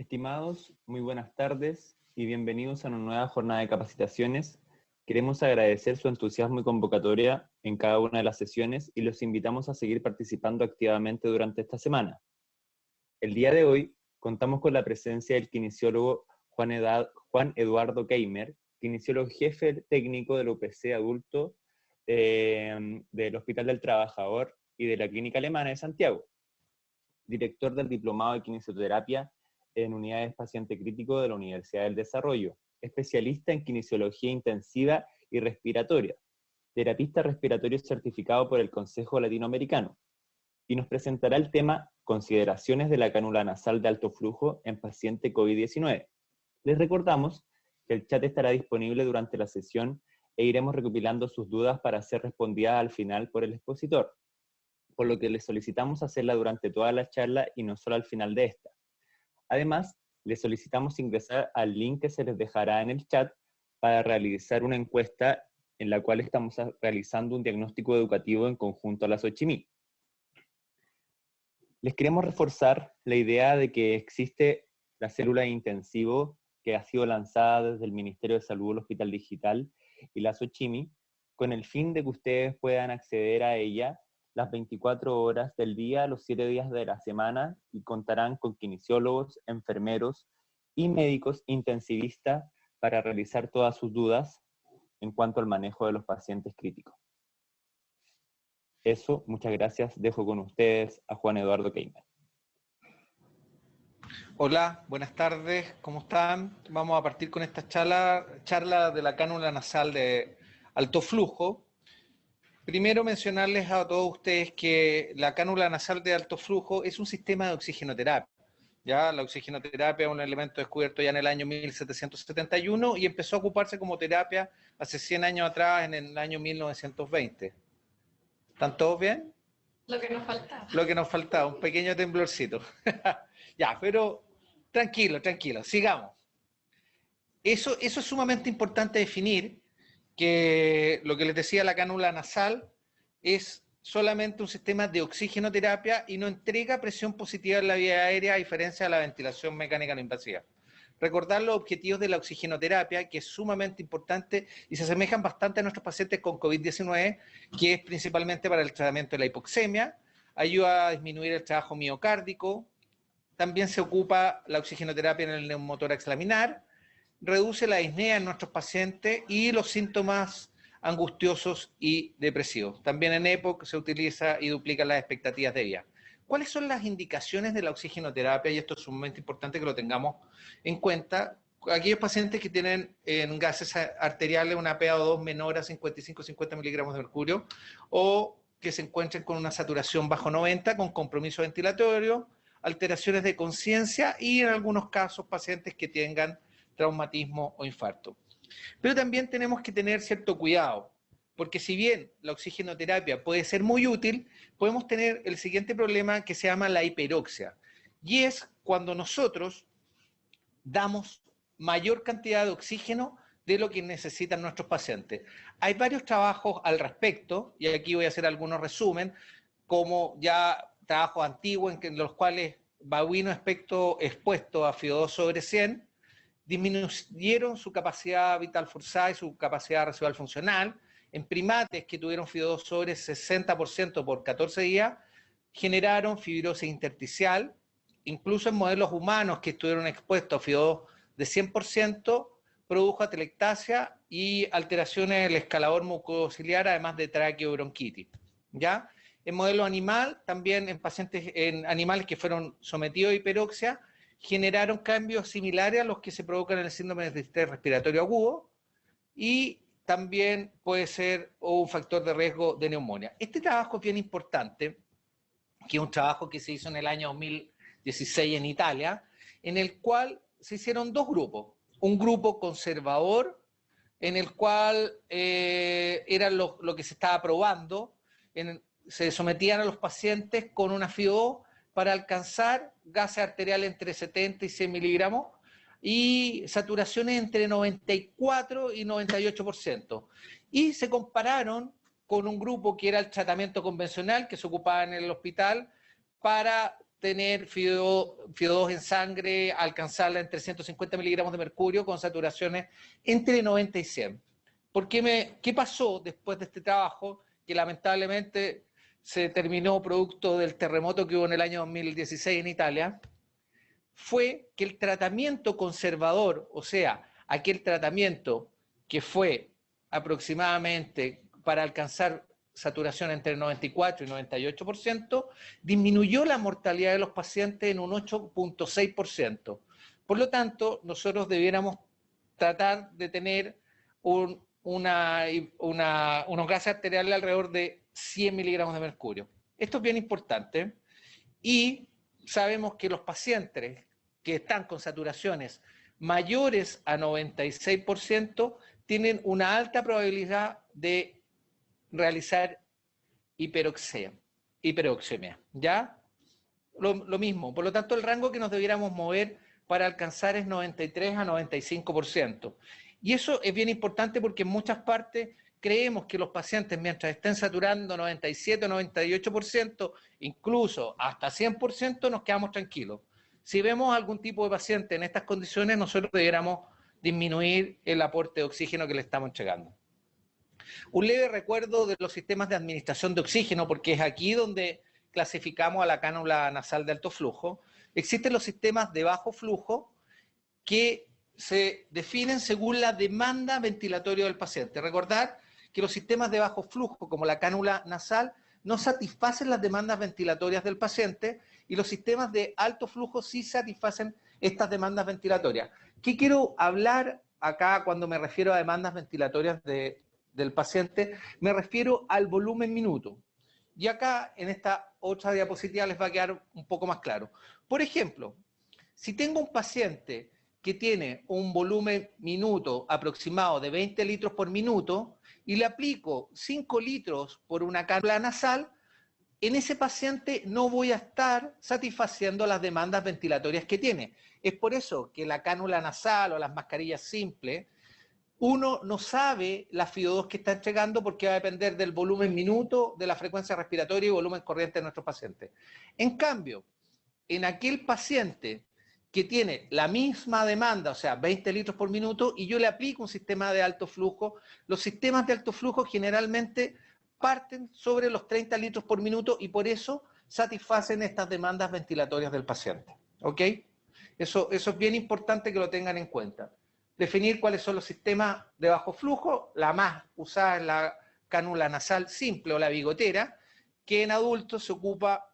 Estimados, muy buenas tardes y bienvenidos a una nueva jornada de capacitaciones. Queremos agradecer su entusiasmo y convocatoria en cada una de las sesiones y los invitamos a seguir participando activamente durante esta semana. El día de hoy contamos con la presencia del kinesiólogo Juan Eduardo Keimer, kinesiólogo jefe técnico del UPC adulto del Hospital del Trabajador y de la Clínica Alemana de Santiago, director del Diplomado de Kinesioterapia en Unidades Paciente Crítico de la Universidad del Desarrollo, especialista en kinesiología intensiva y respiratoria, terapista respiratorio certificado por el Consejo Latinoamericano, y nos presentará el tema Consideraciones de la cánula nasal de alto flujo en paciente COVID-19. Les recordamos que el chat estará disponible durante la sesión e iremos recopilando sus dudas para ser respondidas al final por el expositor, por lo que les solicitamos hacerla durante toda la charla y no solo al final de esta. Además, les solicitamos ingresar al link que se les dejará en el chat para realizar una encuesta en la cual estamos realizando un diagnóstico educativo en conjunto a la Xochimilco. Les queremos reforzar la idea de que existe la célula de intensivo que ha sido lanzada desde el Ministerio de Salud, el Hospital Digital y la Xochimilco, con el fin de que ustedes puedan acceder a ella las 24 horas del día, los 7 días de la semana, y contarán con kinesiólogos, enfermeros y médicos intensivistas para realizar todas sus dudas en cuanto al manejo de los pacientes críticos. Eso, muchas gracias. Dejo con ustedes a Juan Eduardo Keimer. Hola, buenas tardes, ¿cómo están? Vamos a partir con esta charla de la cánula nasal de alto flujo. Primero mencionarles a todos ustedes que la cánula nasal de alto flujo es un sistema de oxigenoterapia. Ya, la oxigenoterapia es un elemento descubierto ya en el año 1771 y empezó a ocuparse como terapia hace 100 años atrás, en el año 1920. ¿Están todos bien? Lo que nos faltaba. Lo que nos faltaba, un pequeño temblorcito. Ya, pero tranquilo, sigamos. Eso es sumamente importante definir, que lo que les decía, la cánula nasal es solamente un sistema de oxigenoterapia y no entrega presión positiva en la vía aérea, a diferencia de la ventilación mecánica no invasiva. Recordar los objetivos de la oxigenoterapia, que es sumamente importante y se asemejan bastante a nuestros pacientes con COVID-19, que es principalmente para el tratamiento de la hipoxemia, ayuda a disminuir el trabajo miocárdico, también se ocupa la oxigenoterapia en el neumotórax laminar, reduce la disnea en nuestros pacientes y los síntomas angustiosos y depresivos. También en EPOC se utiliza y duplica las expectativas de vida. ¿Cuáles son las indicaciones de la oxigenoterapia? Y esto es sumamente importante que lo tengamos en cuenta. Aquellos pacientes que tienen en gases arteriales una PaO2 menor a 55-50 miligramos de mercurio, o que se encuentren con una saturación bajo 90, con compromiso ventilatorio, alteraciones de conciencia y en algunos casos pacientes que tengan traumatismo o infarto. Pero también tenemos que tener cierto cuidado, porque si bien la oxigenoterapia puede ser muy útil, podemos tener el siguiente problema que se llama la hiperoxia, y es cuando nosotros damos mayor cantidad de oxígeno de lo que necesitan nuestros pacientes. Hay varios trabajos al respecto, y aquí voy a hacer algunos resumen, como ya trabajos antiguos en los cuales babuino expuesto a FiO2 sobre 100 disminuyeron su capacidad vital forzada y su capacidad residual funcional. En primates que tuvieron FiO2 sobre 60% por 14 días, generaron fibrosis intersticial. Incluso en modelos humanos que estuvieron expuestos a FiO2 de 100%, produjo atelectasia y alteraciones del escalador mucociliar, además de traqueobronquitis. ¿Ya? En modelo animal, también en animales que fueron sometidos a hiperoxia, generaron cambios similares a los que se provocan en el síndrome de estrés respiratorio agudo, y también puede ser un factor de riesgo de neumonía. Este trabajo es bien importante, que es un trabajo que se hizo en el año 2016 en Italia, en el cual se hicieron dos grupos. Un grupo conservador, en el cual era lo que se estaba probando, se sometían a los pacientes con una FiO2 para alcanzar gases arteriales entre 70 y 100 miligramos y saturaciones entre 94 y 98%. Y se compararon con un grupo que era el tratamiento convencional que se ocupaba en el hospital para tener FIO2 en sangre, alcanzarla entre 150 miligramos de mercurio con saturaciones entre 90 y 100. ¿Qué pasó después de este trabajo? Que lamentablemente se terminó producto del terremoto que hubo en el año 2016 en Italia, fue que el tratamiento conservador, o sea, aquel tratamiento que fue aproximadamente para alcanzar saturación entre el 94 y 98%, disminuyó la mortalidad de los pacientes en un 8.6%. Por lo tanto, nosotros debiéramos tratar de tener unos gases arteriales alrededor de 100 miligramos de mercurio. Esto es bien importante y sabemos que los pacientes que están con saturaciones mayores a 96% tienen una alta probabilidad de realizar hiperoxemia, ¿ya? Lo mismo, por lo tanto el rango que nos debiéramos mover para alcanzar es 93 a 95%. Y eso es bien importante porque en muchas partes creemos que los pacientes mientras estén saturando 97 o 98%, incluso hasta 100%, nos quedamos tranquilos. Si vemos algún tipo de paciente en estas condiciones, nosotros debiéramos disminuir el aporte de oxígeno que le estamos entregando. Un leve recuerdo de los sistemas de administración de oxígeno, porque es aquí donde clasificamos a la cánula nasal de alto flujo. Existen los sistemas de bajo flujo que se definen según la demanda ventilatoria del paciente. Recordar que los sistemas de bajo flujo, como la cánula nasal, no satisfacen las demandas ventilatorias del paciente y los sistemas de alto flujo sí satisfacen estas demandas ventilatorias. ¿Qué quiero hablar acá cuando me refiero a demandas ventilatorias del paciente? Me refiero al volumen minuto. Y acá, en esta otra diapositiva, les va a quedar un poco más claro. Por ejemplo, si tengo un paciente que tiene un volumen minuto aproximado de 20 litros por minuto y le aplico 5 litros por una cánula nasal, en ese paciente no voy a estar satisfaciendo las demandas ventilatorias que tiene. Es por eso que la cánula nasal o las mascarillas simples, uno no sabe la FIO2 que está entregando porque va a depender del volumen minuto, de la frecuencia respiratoria y volumen corriente de nuestros pacientes. En cambio, en aquel paciente que tiene la misma demanda, o sea, 20 litros por minuto, y yo le aplico un sistema de alto flujo, los sistemas de alto flujo generalmente parten sobre los 30 litros por minuto y por eso satisfacen estas demandas ventilatorias del paciente. ¿Ok? Eso es bien importante que lo tengan en cuenta. Definir cuáles son los sistemas de bajo flujo, la más usada es la cánula nasal simple o la bigotera, que en adultos se ocupa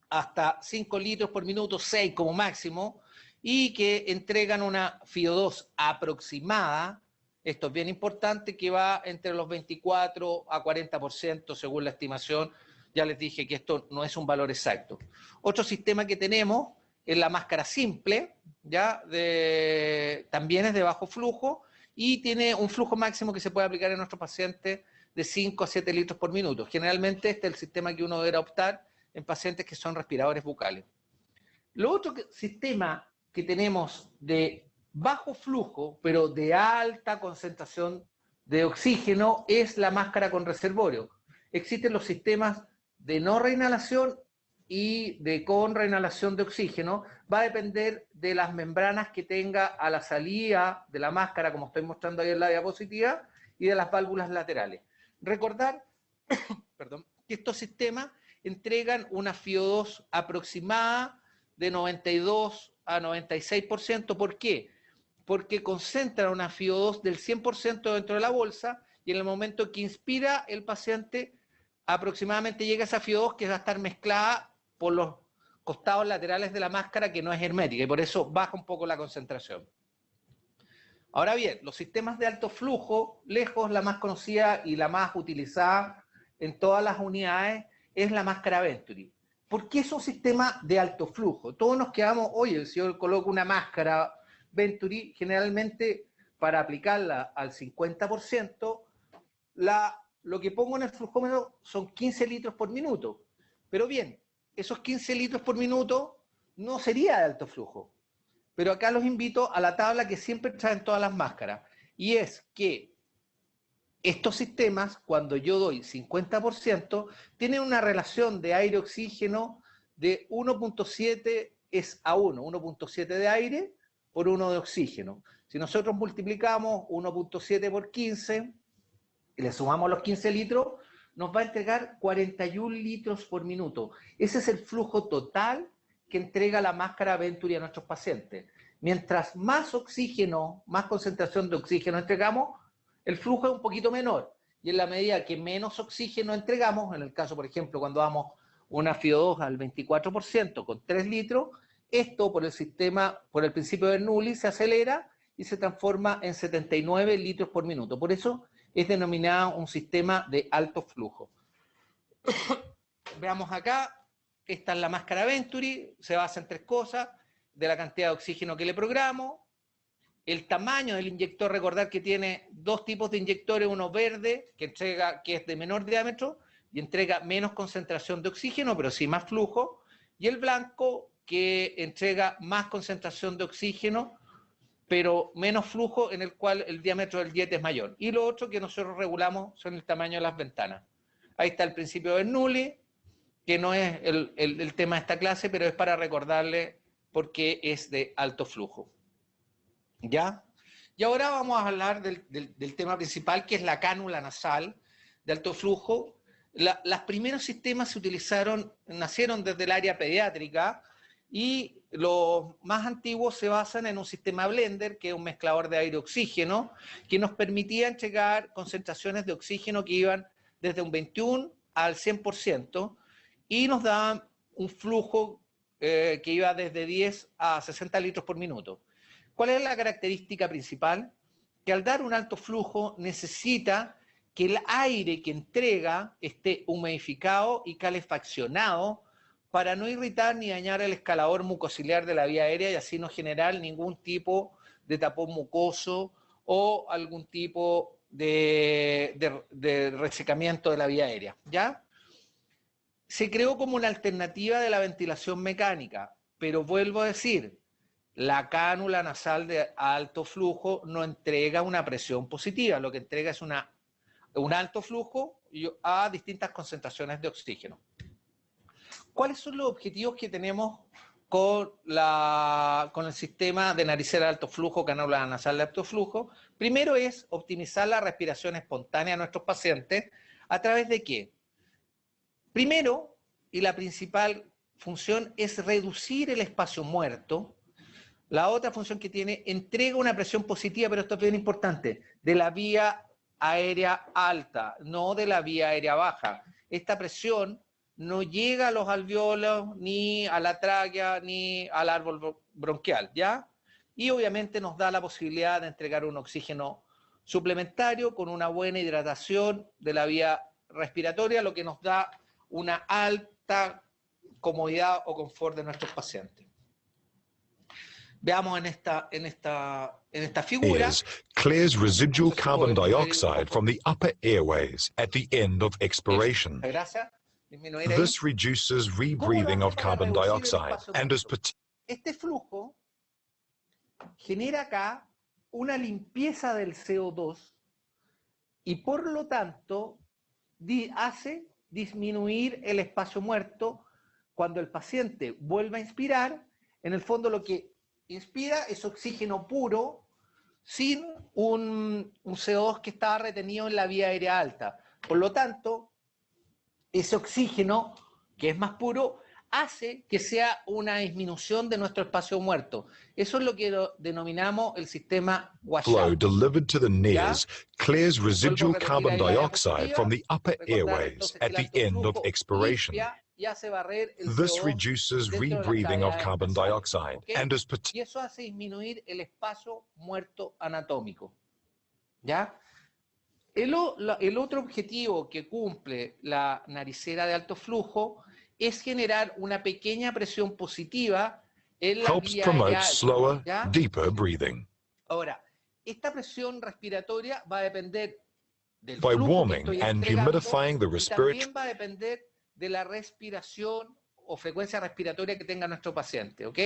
hasta 5 litros por minuto, 6 como máximo, y que entregan una FIO2 aproximada, esto es bien importante, que va entre los 24 a 40% según la estimación. Ya les dije que esto no es un valor exacto. Otro sistema que tenemos es la máscara simple, ¿ya? También es de bajo flujo y tiene un flujo máximo que se puede aplicar en nuestros pacientes de 5 a 7 litros por minuto. Generalmente este es el sistema que uno deberá optar en pacientes que son respiradores bucales. Lo otro sistema que tenemos de bajo flujo, pero de alta concentración de oxígeno, es la máscara con reservorio. Existen los sistemas de no reinhalación y de con reinhalación de oxígeno. Va a depender de las membranas que tenga a la salida de la máscara, como estoy mostrando ahí en la diapositiva, y de las válvulas laterales. Recordar perdón, que estos sistemas entregan una FIO2 aproximada de 92 a 96%. ¿Por qué? Porque concentran una FIO2 del 100% dentro de la bolsa y en el momento que inspira el paciente aproximadamente llega esa FIO2 que va a estar mezclada por los costados laterales de la máscara, que no es hermética y por eso baja un poco la concentración. Ahora bien, los sistemas de alto flujo, lejos la más conocida y la más utilizada en todas las unidades, es la máscara Venturi. ¿Por qué es un sistema de alto flujo? Todos nos quedamos, oye, si yo coloco una máscara Venturi, generalmente para aplicarla al 50%, lo que pongo en el flujómetro son 15 litros por minuto. Pero bien, esos 15 litros por minuto no sería de alto flujo. Pero acá los invito a la tabla que siempre traen todas las máscaras. Y es que estos sistemas, cuando yo doy 50%, tienen una relación de aire-oxígeno de 1.7 es a 1, 1.7 de aire por 1 de oxígeno. Si nosotros multiplicamos 1.7 por 15 y le sumamos los 15 litros, nos va a entregar 41 litros por minuto. Ese es el flujo total que entrega la máscara Venturi a nuestros pacientes. Mientras más oxígeno, más concentración de oxígeno entregamos, el flujo es un poquito menor. Y en la medida que menos oxígeno entregamos, en el caso, por ejemplo, cuando damos una FiO2 al 24% con 3 litros, esto por el principio de Bernoulli se acelera y se transforma en 79 litros por minuto. Por eso es denominado un sistema de alto flujo. Veamos acá, esta es la máscara Venturi, se basa en 3 cosas: de la cantidad de oxígeno que le programo, el tamaño del inyector. Recordar que tiene 2 tipos de inyectores, uno verde, que es de menor diámetro y entrega menos concentración de oxígeno, pero sí más flujo, y el blanco, que entrega más concentración de oxígeno, pero menos flujo, en el cual el diámetro del jet es mayor. Y lo otro que nosotros regulamos son el tamaño de las ventanas. Ahí está el principio de Bernoulli, que no es el tema de esta clase, pero es para recordarle por qué es de alto flujo. ¿Ya? Y ahora vamos a hablar del tema principal, que es la cánula nasal de alto flujo. Los primeros sistemas nacieron desde el área pediátrica, y los más antiguos se basan en un sistema blender, que es un mezclador de aire-oxígeno, que nos permitía entregar concentraciones de oxígeno que iban desde un 21 al 100%, y nos daban un flujo que iba desde 10 a 60 litros por minuto. ¿Cuál es la característica principal? Que al dar un alto flujo necesita que el aire que entrega esté humidificado y calefaccionado para no irritar ni dañar el escalador mucociliar de la vía aérea y así no generar ningún tipo de tapón mucoso o algún tipo de resecamiento de la vía aérea, ¿ya? Se creó como una alternativa de la ventilación mecánica, pero vuelvo a decir, la cánula nasal de alto flujo no entrega una presión positiva, lo que entrega es un alto flujo a distintas concentraciones de oxígeno. ¿Cuáles son los objetivos que tenemos con el sistema de naricera de alto flujo, cánula nasal de alto flujo? Primero es optimizar la respiración espontánea de nuestros pacientes. ¿A través de qué? Primero, y la principal función, es reducir el espacio muerto. La otra función que tiene, entrega una presión positiva, pero esto es bien importante, de la vía aérea alta, no de la vía aérea baja. Esta presión no llega a los alveolos, ni a la tráquea, ni al árbol bronquial, ¿ya? Y obviamente nos da la posibilidad de entregar un oxígeno suplementario con una buena hidratación de la vía respiratoria, lo que nos da una alta comodidad o confort de nuestros pacientes. Veamos en esta figura. Clears residual carbon dioxide from the upper airways at the end of expiration. This reduces rebreathing of carbon dioxide and is Este flujo genera acá una limpieza del CO2 y por lo tanto hace disminuir el espacio muerto. Cuando el paciente vuelve a inspirar, en el fondo lo que inspira es oxígeno puro sin un CO2 que estaba retenido en la vía aérea alta. Por lo tanto, ese oxígeno, que es más puro, hace que sea una disminución de nuestro espacio muerto. Eso es lo que denominamos el sistema washout. Flow delivered to the nares clears residual carbon dioxide from the upper airways at the end of expiration. This reduces rebreathing of carbon dioxide and is y eso hace disminuir el espacio muerto anatómico. ¿Ya? El otro objetivo que cumple la naricera de alto flujo es generar una pequeña presión positiva en la helps vía promote aérea, slower, ¿ya? deeper breathing. Ahora, esta presión respiratoria va a depender del By flujo warming que estoy and entregando, humidifying the y respiratory, también va a depender de la respiración o frecuencia respiratoria que tenga nuestro paciente, ¿ok?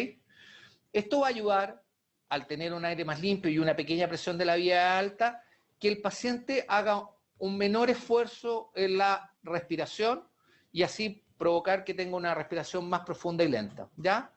Esto va a ayudar, al tener un aire más limpio y una pequeña presión de la vía alta, que el paciente haga un menor esfuerzo en la respiración y así provocar que tenga una respiración más profunda y lenta, ¿ya?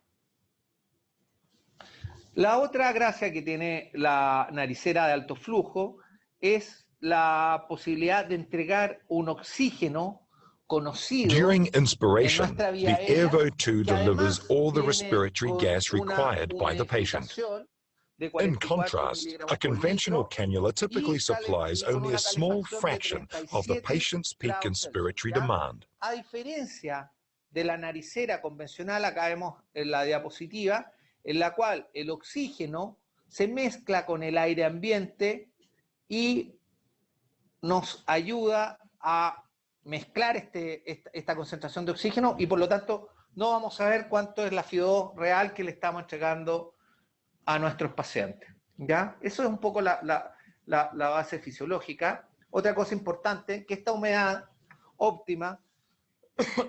La otra gracia que tiene la naricera de alto flujo es la posibilidad de entregar un oxígeno conocido During en inspiration, nuestra vía the aérea, Airvo2 que delivers además all the viene respiratory con gas una required by the patient. humidificación de In 44 contrast, a miligramos por conventional litro cannula typically y supplies con only una a small calefacción de fraction of the 37 patient's peak grados Celsius, inspiratory ¿ya? demand. A diferencia de la naricera convencional, acá vemos en la diapositiva, en la cual el oxígeno se mezcla con el aire ambiente y nos ayuda a mezclar esta concentración de oxígeno y por lo tanto no vamos a ver cuánto es la FIO2 real que le estamos entregando a nuestros pacientes, ¿ya? Eso es un poco la base fisiológica. Otra cosa importante, que esta humedad óptima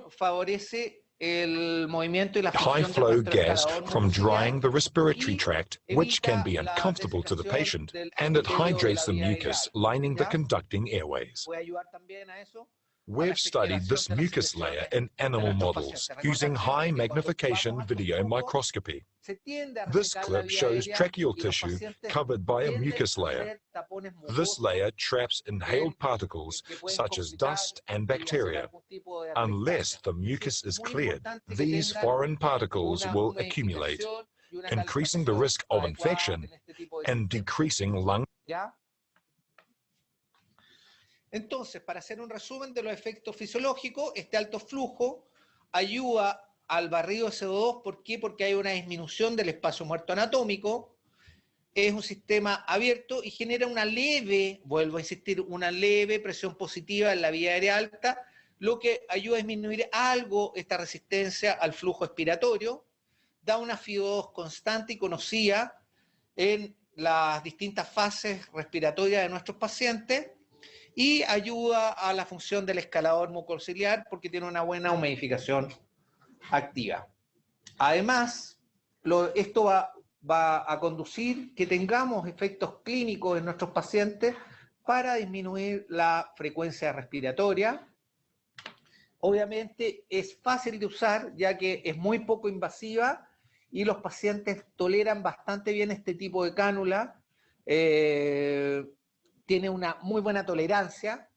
favorece el movimiento y la High función de flow nuestro gas escalador from mucociliar drying the respiratory y tract, which can be evita la uncomfortable to the desecación patient, del and it epitelio de hydrates la the vía mucus aérea, lining the ¿ya? conducting airways. Puede ayudar también a eso, a la We've studied expectoración this de las mucus layer secreciones in de animal nuestros models pacientes. using Recordar high siempre que cuando magnification ocupamos alto video flujo, microscopy. se tiende a This resecar la clip vía shows aérea tracheal y los tissue pacientes covered by a tienden mucus a layer. hacer tapones This mucosos layer traps inhaled particles que pueden such as complicar dust and y hacer bacteria. algún tipo de Unless atelectasia. the Entonces, mucus es is muy cleared, importante que these tengan foreign particles una will accumulate, humidificación y una increasing the calefacción risk of adecuada infection en este tipo de and sistemas, decreasing lung. ¿ya? Entonces, para hacer un resumen de los efectos fisiológicos, este alto flujo ayuda al barrido de CO2. ¿Por qué? Porque hay una disminución del espacio muerto anatómico, es un sistema abierto y genera una leve, vuelvo a insistir, una leve presión positiva en la vía aérea alta, lo que ayuda a disminuir algo esta resistencia al flujo expiratorio, da una FIO2 constante y conocida en las distintas fases respiratorias de nuestros pacientes, y ayuda a la función del escalador mucociliar porque tiene una buena humidificación activa. Además, esto va a conducir que tengamos efectos clínicos en nuestros pacientes para disminuir la frecuencia respiratoria. Obviamente es fácil de usar ya que es muy poco invasiva y los pacientes toleran bastante bien este tipo de cánula. Tiene una muy buena tolerancia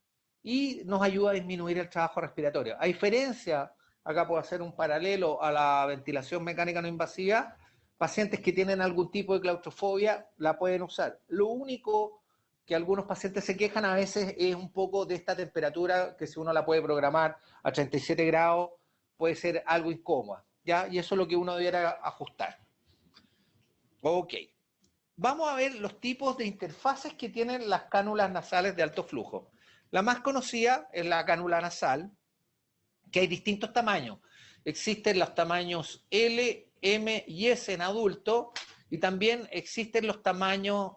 y nos ayuda a disminuir el trabajo respiratorio. A diferencia, acá puedo hacer un paralelo a la ventilación mecánica no invasiva, pacientes que tienen algún tipo de claustrofobia la pueden usar. Lo único que algunos pacientes se quejan a veces es un poco de esta temperatura, que si uno la puede programar a 37 grados, puede ser algo incómoda, ¿ya? Y eso es lo que uno debiera ajustar. Ok. Vamos a ver los tipos de interfaces que tienen las cánulas nasales de alto flujo. La más conocida es la cánula nasal, que hay distintos tamaños. Existen los tamaños L, M y S en adultos, y también existen los tamaños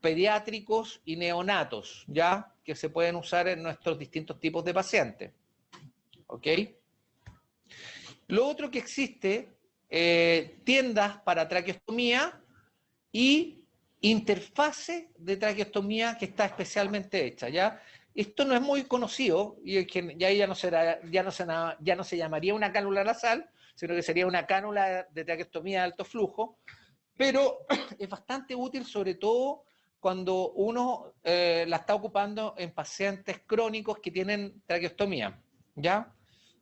pediátricos y neonatos, ¿ya? Que se pueden usar en nuestros distintos tipos de pacientes. ¿Ok? Lo otro que existe, tiendas para traqueostomía, y interfase de traqueostomía que está especialmente hecha, ¿ya? Esto no es muy conocido y es que ya no se llamaría una cánula nasal, sino que sería una cánula de traqueostomía de alto flujo, pero es bastante útil sobre todo cuando uno la está ocupando en pacientes crónicos que tienen traqueostomía, ¿ya?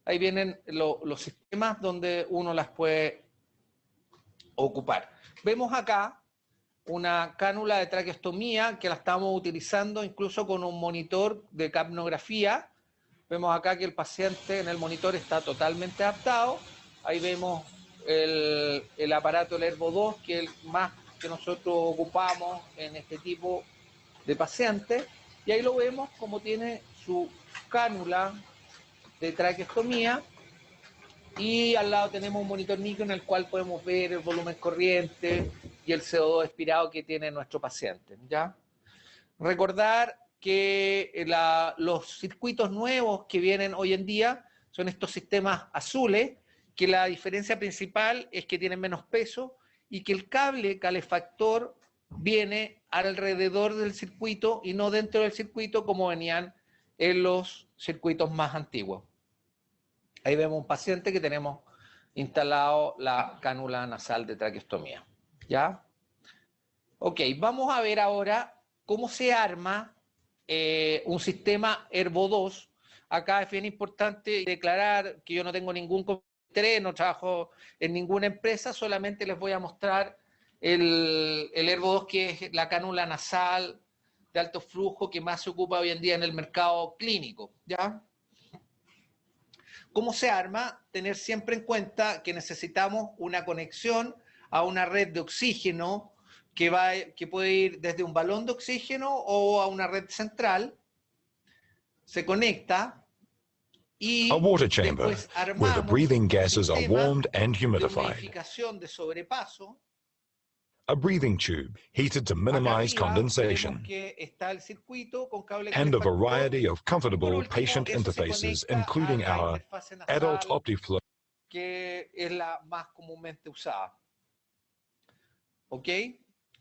Ahí vienen los sistemas donde uno las puede ocupar. Vemos acá una cánula de traqueostomía que la estamos utilizando incluso con un monitor de capnografía. Vemos acá que el paciente en el monitor está totalmente adaptado. Ahí vemos el aparato, el Airvo2, que es el más que nosotros ocupamos en este tipo de pacientes. Y ahí lo vemos como tiene su cánula de traqueostomía. Y al lado tenemos un monitor micro en el cual podemos ver el volumen corriente y el CO2 expirado que tiene nuestro paciente, ¿ya? Recordar que los circuitos nuevos que vienen hoy en día son estos sistemas azules, que la diferencia principal es que tienen menos peso y que el cable calefactor viene alrededor del circuito y no dentro del circuito como venían en los circuitos más antiguos. Ahí vemos un paciente que tenemos instalado la cánula nasal de traqueostomía. ¿Ya? Ok, vamos a ver ahora cómo se arma un sistema Herbo2. Acá es bien importante declarar que yo no tengo ningún interés, no trabajo en ninguna empresa, solamente les voy a mostrar el Herbo2, que es la cánula nasal de alto flujo que más se ocupa hoy en día en el mercado clínico. ¿Ya? ¿Cómo se arma? Tener siempre en cuenta que necesitamos una conexión a una red de oxígeno que puede ir desde un balón de oxígeno o a una red central. Se conecta y A water chamber después where the armamos breathing un gases are sistema warmed and de humidified. humidificación de sobrepaso. A breathing tube heated to Acá minimize arriba condensation. vemos que está el circuito con cable And a calefactor. variety of Por comfortable último, patient eso se interfaces, conecta including a la our interfase nasal, adult OptiFlow, que es la más comúnmente usada. ¿Ok?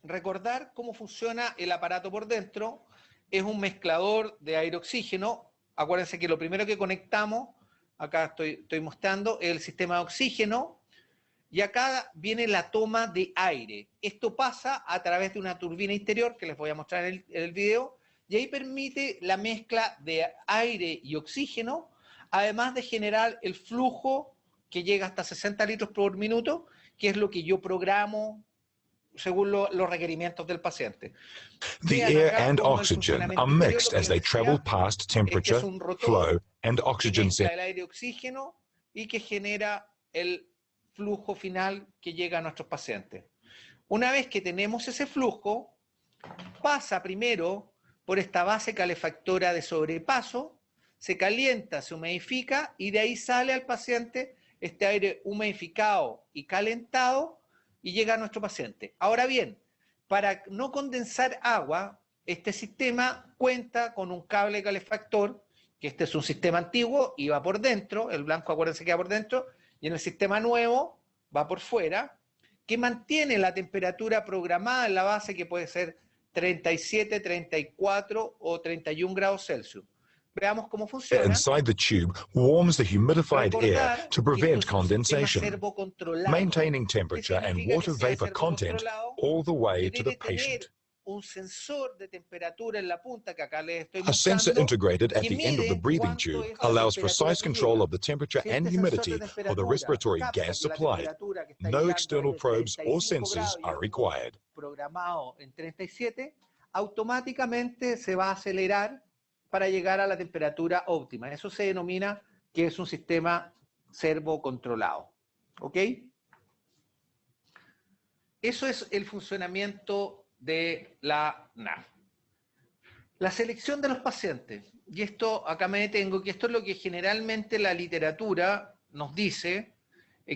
Recordar cómo funciona el aparato por dentro. Es un mezclador de aire-oxígeno. Acuérdense que lo primero que conectamos, acá estoy mostrando, es el sistema de oxígeno. Y acá viene la toma de aire. Esto pasa a través de una turbina interior, que les voy a mostrar en el video, y ahí permite la mezcla de aire y oxígeno, además de generar el flujo que llega hasta 60 litros por minuto, que es lo que yo programo según los requerimientos del paciente. the Vean air acá and cómo el oxygen funcionamiento are interior, mixed lo que as they les decía. travel past Este temperature, es un rotor flow, and que oxygen mezcla set. el aire y oxígeno y que genera el flujo final que llega a nuestros pacientes. Una vez que tenemos ese flujo, pasa primero por esta base calefactora de sobrepaso, se calienta, se humidifica y de ahí sale al paciente este aire humidificado y calentado y llega a nuestro paciente. Ahora bien, para no condensar agua, este sistema cuenta con un cable calefactor, que este es un sistema antiguo y va por dentro, el blanco acuérdense que va por dentro, y en el sistema nuevo va por fuera, que mantiene la temperatura programada en la base, que puede ser 37, 34 o 31 grados Celsius. Veamos cómo funciona. Inside the tube warms the humidified air Recordar to que prevent esto es un sistema condensation, servocontrolado. maintaining ¿Qué temperature and significa water que sea vapor content servocontrolado? all the way Que to the debe tener patient. un sensor de temperatura en la punta que acá les estoy A sensor mostrando, integrated at que the end of the mide breathing cuánto tube es la allows temperatura precise que control llega. of the temperature Si and este sensor de humidity for the temperatura respiratory capta gas que la supply. temperatura que está No llegando external es de probes or 35 sensors grados y are yo required. programado en 37, automáticamente se va a acelerar para llegar a la temperatura óptima. Eso se denomina que es un sistema servocontrolado. ¿Ok? Eso es el funcionamiento de la NAF. La selección de los pacientes. Y esto, acá me detengo, que esto es lo que generalmente la literatura nos dice,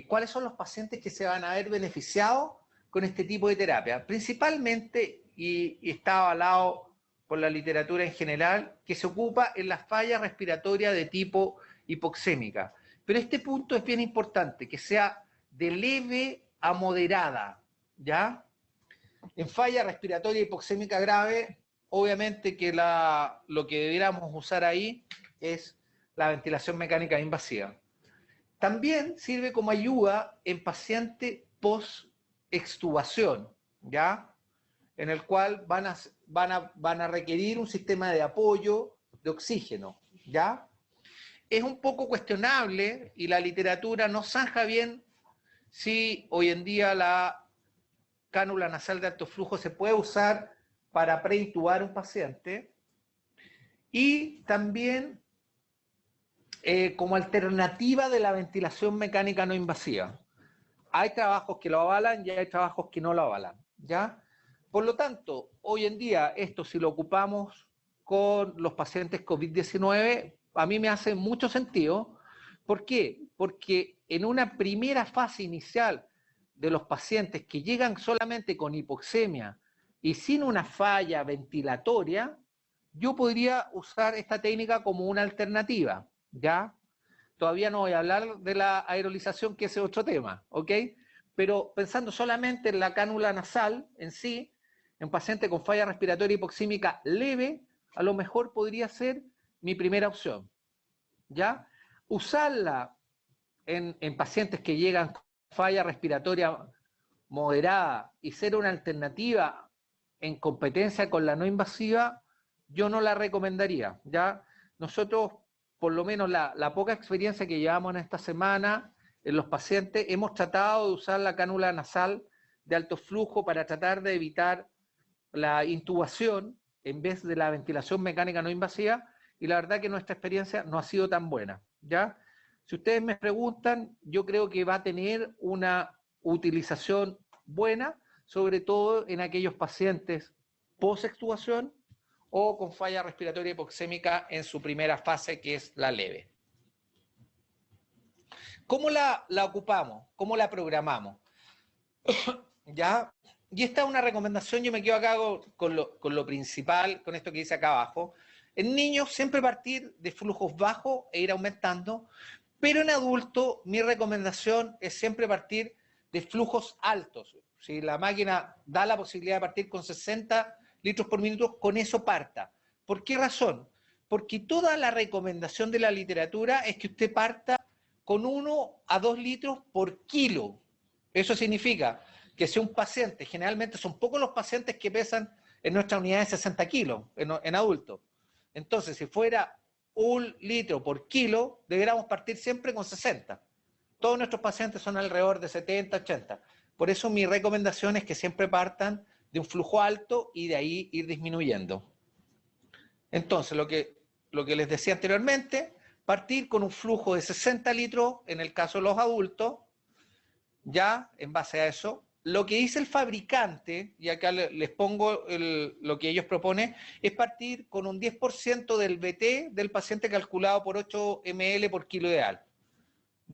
cuáles son los pacientes que se van a ver beneficiados con este tipo de terapia. Principalmente, y está avalado por la literatura en general, que se ocupa en la falla respiratoria de tipo hipoxémica. Pero este punto es bien importante, que sea de leve a moderada, ¿ya? En falla respiratoria hipoxémica grave, obviamente que lo que debiéramos usar ahí es la ventilación mecánica invasiva. También sirve como ayuda en pacientes post-extubación, ¿ya? En el cual van a requerir un sistema de apoyo de oxígeno, ¿ya? Es un poco cuestionable y la literatura no zanja bien si hoy en día la cánula nasal de alto flujo se puede usar para preintubar un paciente y también como alternativa de la ventilación mecánica no invasiva. Hay trabajos que lo avalan y hay trabajos que no lo avalan, ¿ya? Por lo tanto, hoy en día esto si lo ocupamos con los pacientes COVID-19, a mí me hace mucho sentido. ¿Por qué? Porque en una primera fase inicial de los pacientes que llegan solamente con hipoxemia y sin una falla ventilatoria, yo podría usar esta técnica como una alternativa, ¿ya? Todavía no voy a hablar de la aerolización, que ese es otro tema, ¿ok? Pero pensando solamente en la cánula nasal en sí, en paciente con falla respiratoria hipoxémica leve, a lo mejor podría ser mi primera opción, ¿ya? Usarla en pacientes que llegan con falla respiratoria moderada y ser una alternativa en competencia con la no invasiva, yo no la recomendaría. ¿Ya? Nosotros, por lo menos la poca experiencia que llevamos en esta semana, en los pacientes, hemos tratado de usar la cánula nasal de alto flujo para tratar de evitar la intubación en vez de la ventilación mecánica no invasiva, y la verdad que nuestra experiencia no ha sido tan buena. ¿Ya? Si ustedes me preguntan, yo creo que va a tener una utilización buena, sobre todo en aquellos pacientes post-extubación o con falla respiratoria hipoxémica en su primera fase, que es la leve. ¿Cómo la ocupamos? ¿Cómo la programamos? ¿Ya? Y esta es una recomendación, yo me quedo acá con lo principal, con esto que dice acá abajo. En niños siempre partir de flujos bajos e ir aumentando, pero en adultos mi recomendación es siempre partir de flujos altos. Si la máquina da la posibilidad de partir con 60 litros por minuto, con eso parta. ¿Por qué razón? Porque toda la recomendación de la literatura es que usted parta con 1 a 2 litros por kilo. Eso significa que si un paciente, generalmente son pocos los pacientes que pesan en nuestra unidad de 60 kilos en adultos. Entonces, si fuera 1 litro por kilo, deberíamos partir siempre con 60. Todos nuestros pacientes son alrededor de 70, 80. Por eso mi recomendación es que siempre partan de un flujo alto y de ahí ir disminuyendo. Entonces, lo que les decía anteriormente, partir con un flujo de 60 litros en el caso de los adultos, ya en base a eso. Lo que dice el fabricante, y acá les pongo lo que ellos proponen, es partir con un 10% del BT del paciente calculado por 8 ml por kilo ideal.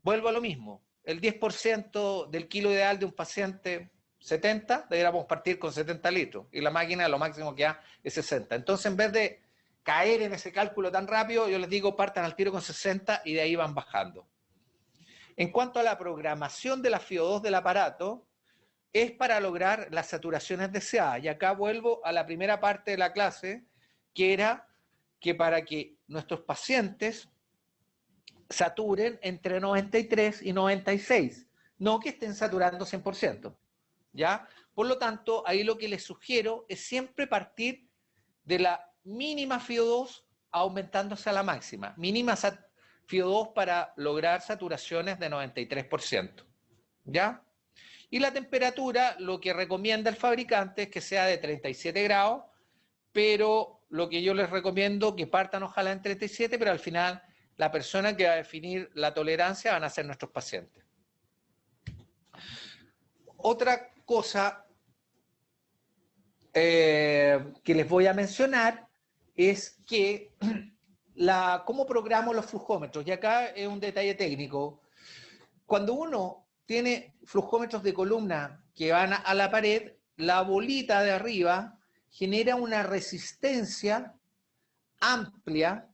Vuelvo a lo mismo, el 10% del kilo ideal de un paciente 70, deberíamos partir con 70 litros, y la máquina lo máximo que da es 60. Entonces, en vez de caer en ese cálculo tan rápido, yo les digo partan al tiro con 60 y de ahí van bajando. En cuanto a la programación de la FiO2 del aparato, es para lograr las saturaciones deseadas. Y acá vuelvo a la primera parte de la clase, que era que para que nuestros pacientes saturen entre 93 y 96, no que estén saturando 100%. ¿Ya? Por lo tanto, ahí lo que les sugiero es siempre partir de la mínima FiO2 aumentándose a la máxima. Mínima FiO2 para lograr saturaciones de 93%. ¿Ya? Y la temperatura, lo que recomienda el fabricante es que sea de 37 grados, pero lo que yo les recomiendo que partan ojalá en 37, pero al final la persona que va a definir la tolerancia van a ser nuestros pacientes. Otra cosa que les voy a mencionar es que cómo programo los flujómetros. Y acá es un detalle técnico. Cuando uno tiene flujómetros de columna que van a la pared, la bolita de arriba genera una resistencia amplia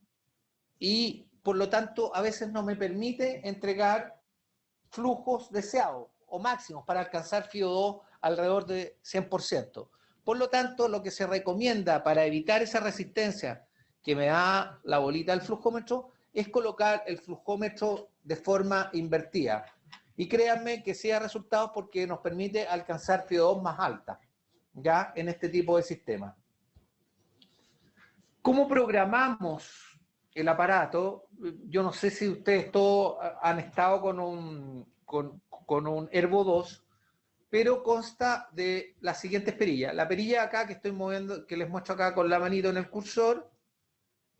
y por lo tanto a veces no me permite entregar flujos deseados o máximos para alcanzar FiO2 alrededor de 100%. Por lo tanto, lo que se recomienda para evitar esa resistencia que me da la bolita del flujómetro es colocar el flujómetro de forma invertida. Y créanme que sí da resultados porque nos permite alcanzar FiO2 más alta, ya en este tipo de sistema. ¿Cómo programamos el aparato? Yo no sé si ustedes todos han estado con un Herbo 2, pero consta de las siguientes perillas. La perilla acá que estoy moviendo, que les muestro acá con la manito en el cursor,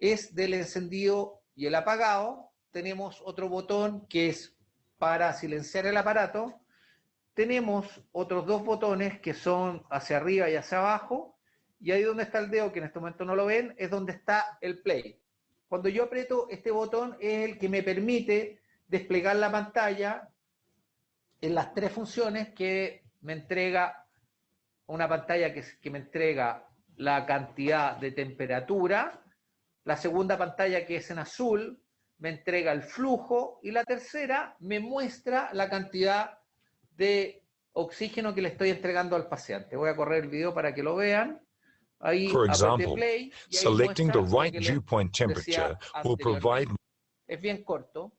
es del encendido y el apagado. Tenemos otro botón que es para silenciar el aparato. Tenemos otros 2 botones que son hacia arriba y hacia abajo, y ahí donde está el dedo, que en este momento no lo ven, es donde está el play. Cuando yo aprieto este botón es el que me permite desplegar la pantalla en las 3 funciones que me entrega una pantalla que me entrega la cantidad de temperatura, la segunda pantalla que es en azul me entrega el flujo y la tercera me muestra la cantidad de oxígeno que le estoy entregando al paciente. Voy a correr el video para que lo vean. Ahí For example, play, selecting the right dew point temperature will provide... Es bien corto.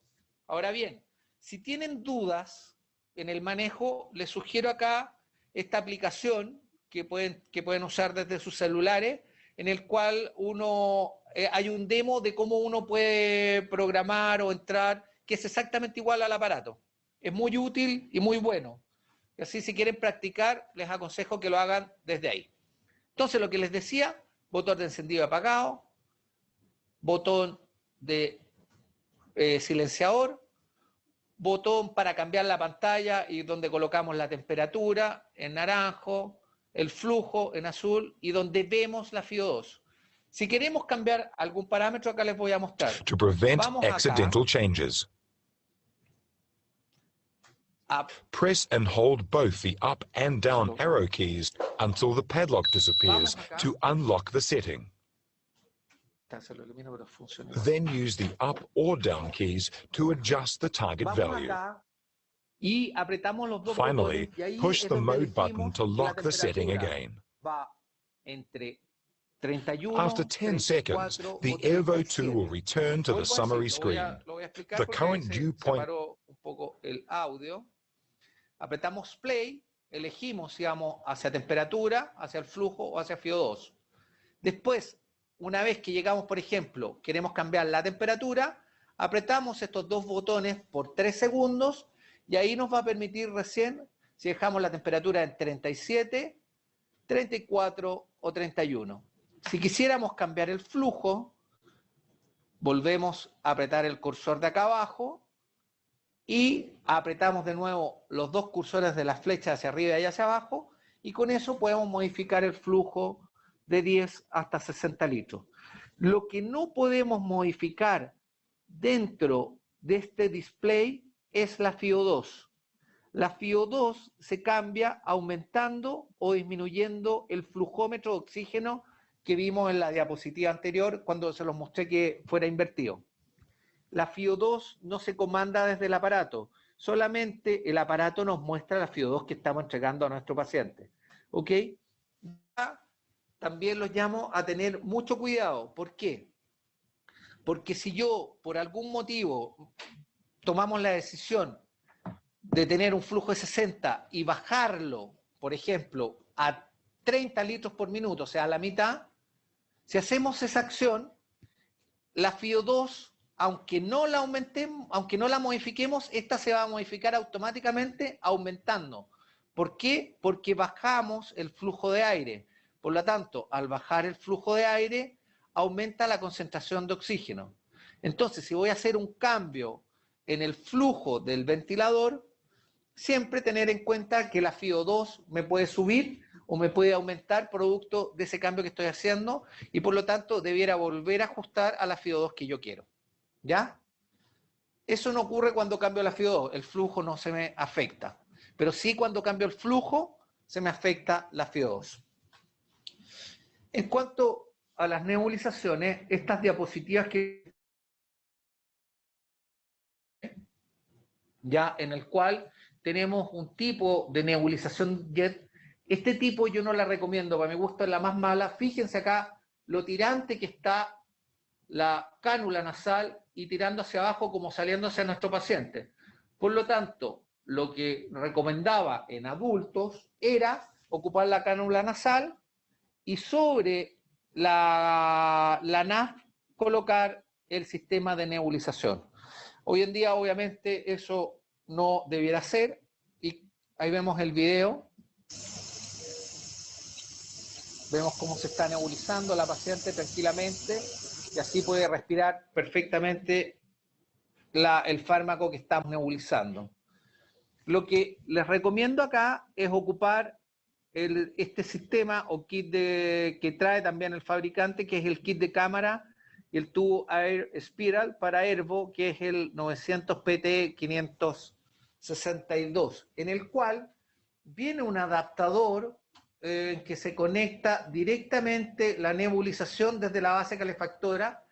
Ahora bien, Si tienen dudas en el manejo, les sugiero acá esta aplicación que pueden usar desde sus celulares, en el cual hay un demo de cómo uno puede programar o entrar, que es exactamente igual al aparato. Es muy útil y muy bueno. Y así, si quieren practicar, les aconsejo que lo hagan desde ahí. Entonces, lo que les decía, botón de encendido y apagado, botón de silenciador, botón para cambiar la pantalla y donde colocamos la temperatura en naranjo, el flujo en azul y donde vemos la FIO2. Si queremos cambiar algún parámetro, acá les voy a mostrar. To prevent Vamos accidental acá, changes, up, press and hold both the up and down arrow keys until the padlock disappears to unlock the setting. se lo elimino, pero funciona. Then use the up or down keys to adjust the target Vamos value. acá y apretamos los dos Finally, botones y ahí push es the donde mode elegimos button to que la lock the setting temperatura again. va entre 31, After 10 seconds, 34 the o Evo 37. 2 will return to the Vuelvo a summary decir, screen. lo voy a explicar The porque current se dew point. paró un poco el audio. Apretamos play, elegimos si vamos hacia temperatura, hacia el flujo o hacia FIO2. Después, una vez que llegamos, por ejemplo, queremos cambiar la temperatura, apretamos estos dos botones por 3 segundos y ahí nos va a permitir recién, si dejamos la temperatura en 37, 34 o 31. Si quisiéramos cambiar el flujo, volvemos a apretar el cursor de acá abajo y apretamos de nuevo los dos cursores de las flechas hacia arriba y hacia abajo y con eso podemos modificar el flujo de 10 hasta 60 litros. Lo que no podemos modificar dentro de este display es la FIO2. La FIO2 se cambia aumentando o disminuyendo el flujómetro de oxígeno que vimos en la diapositiva anterior cuando se los mostré que fuera invertido. La FIO2 no se comanda desde el aparato, solamente el aparato nos muestra la FIO2 que estamos entregando a nuestro paciente. ¿Ok? También los llamo a tener mucho cuidado. ¿Por qué? Porque si yo, por algún motivo, tomamos la decisión de tener un flujo de 60 y bajarlo, por ejemplo, a 30 litros por minuto, o sea, a la mitad, si hacemos esa acción, la FIO2, aunque no la aumentemos, aunque no la modifiquemos, esta se va a modificar automáticamente aumentando. ¿Por qué? Porque bajamos el flujo de aire. Por lo tanto, al bajar el flujo de aire, aumenta la concentración de oxígeno. Entonces, si voy a hacer un cambio en el flujo del ventilador, siempre tener en cuenta que la FIO2 me puede subir o me puede aumentar producto de ese cambio que estoy haciendo y por lo tanto debiera volver a ajustar a la FIO2 que yo quiero. ¿Ya? Eso no ocurre cuando cambio la FIO2, el flujo no se me afecta. Pero sí cuando cambio el flujo, se me afecta la FIO2. En cuanto a las nebulizaciones, estas diapositivas que ya en el cual tenemos un tipo de nebulización jet. Este tipo yo no la recomiendo, para mi gusto es la más mala. Fíjense acá lo tirante que está la cánula nasal y tirando hacia abajo como saliendo hacia nuestro paciente. Por lo tanto, lo que recomendaba en adultos era ocupar la cánula nasal y sobre la NAF colocar el sistema de nebulización. Hoy en día, obviamente, eso no debiera ser, y ahí vemos el video. Vemos cómo se está nebulizando la paciente tranquilamente, y así puede respirar perfectamente el fármaco que estamos nebulizando. Lo que les recomiendo acá es ocupar este sistema o kit que trae también el fabricante, que es el kit de cámara y el tubo Air Spiral para Airvo, que es el 900 PT 562, en el cual viene un adaptador que se conecta directamente la nebulización desde la base calefactora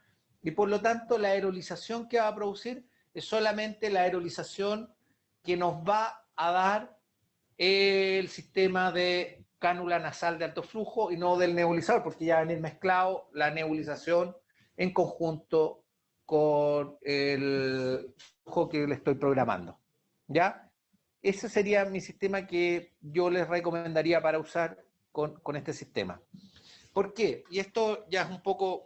y por lo tanto la aerolización que va a producir es solamente la aerolización que nos va a dar el sistema de cánula nasal de alto flujo y no del nebulizador, porque ya va a venir mezclado la nebulización en conjunto con el flujo que le estoy programando, ¿ya? Ese sería mi sistema que yo les recomendaría para usar con este sistema. ¿Por qué? Y esto ya es un poco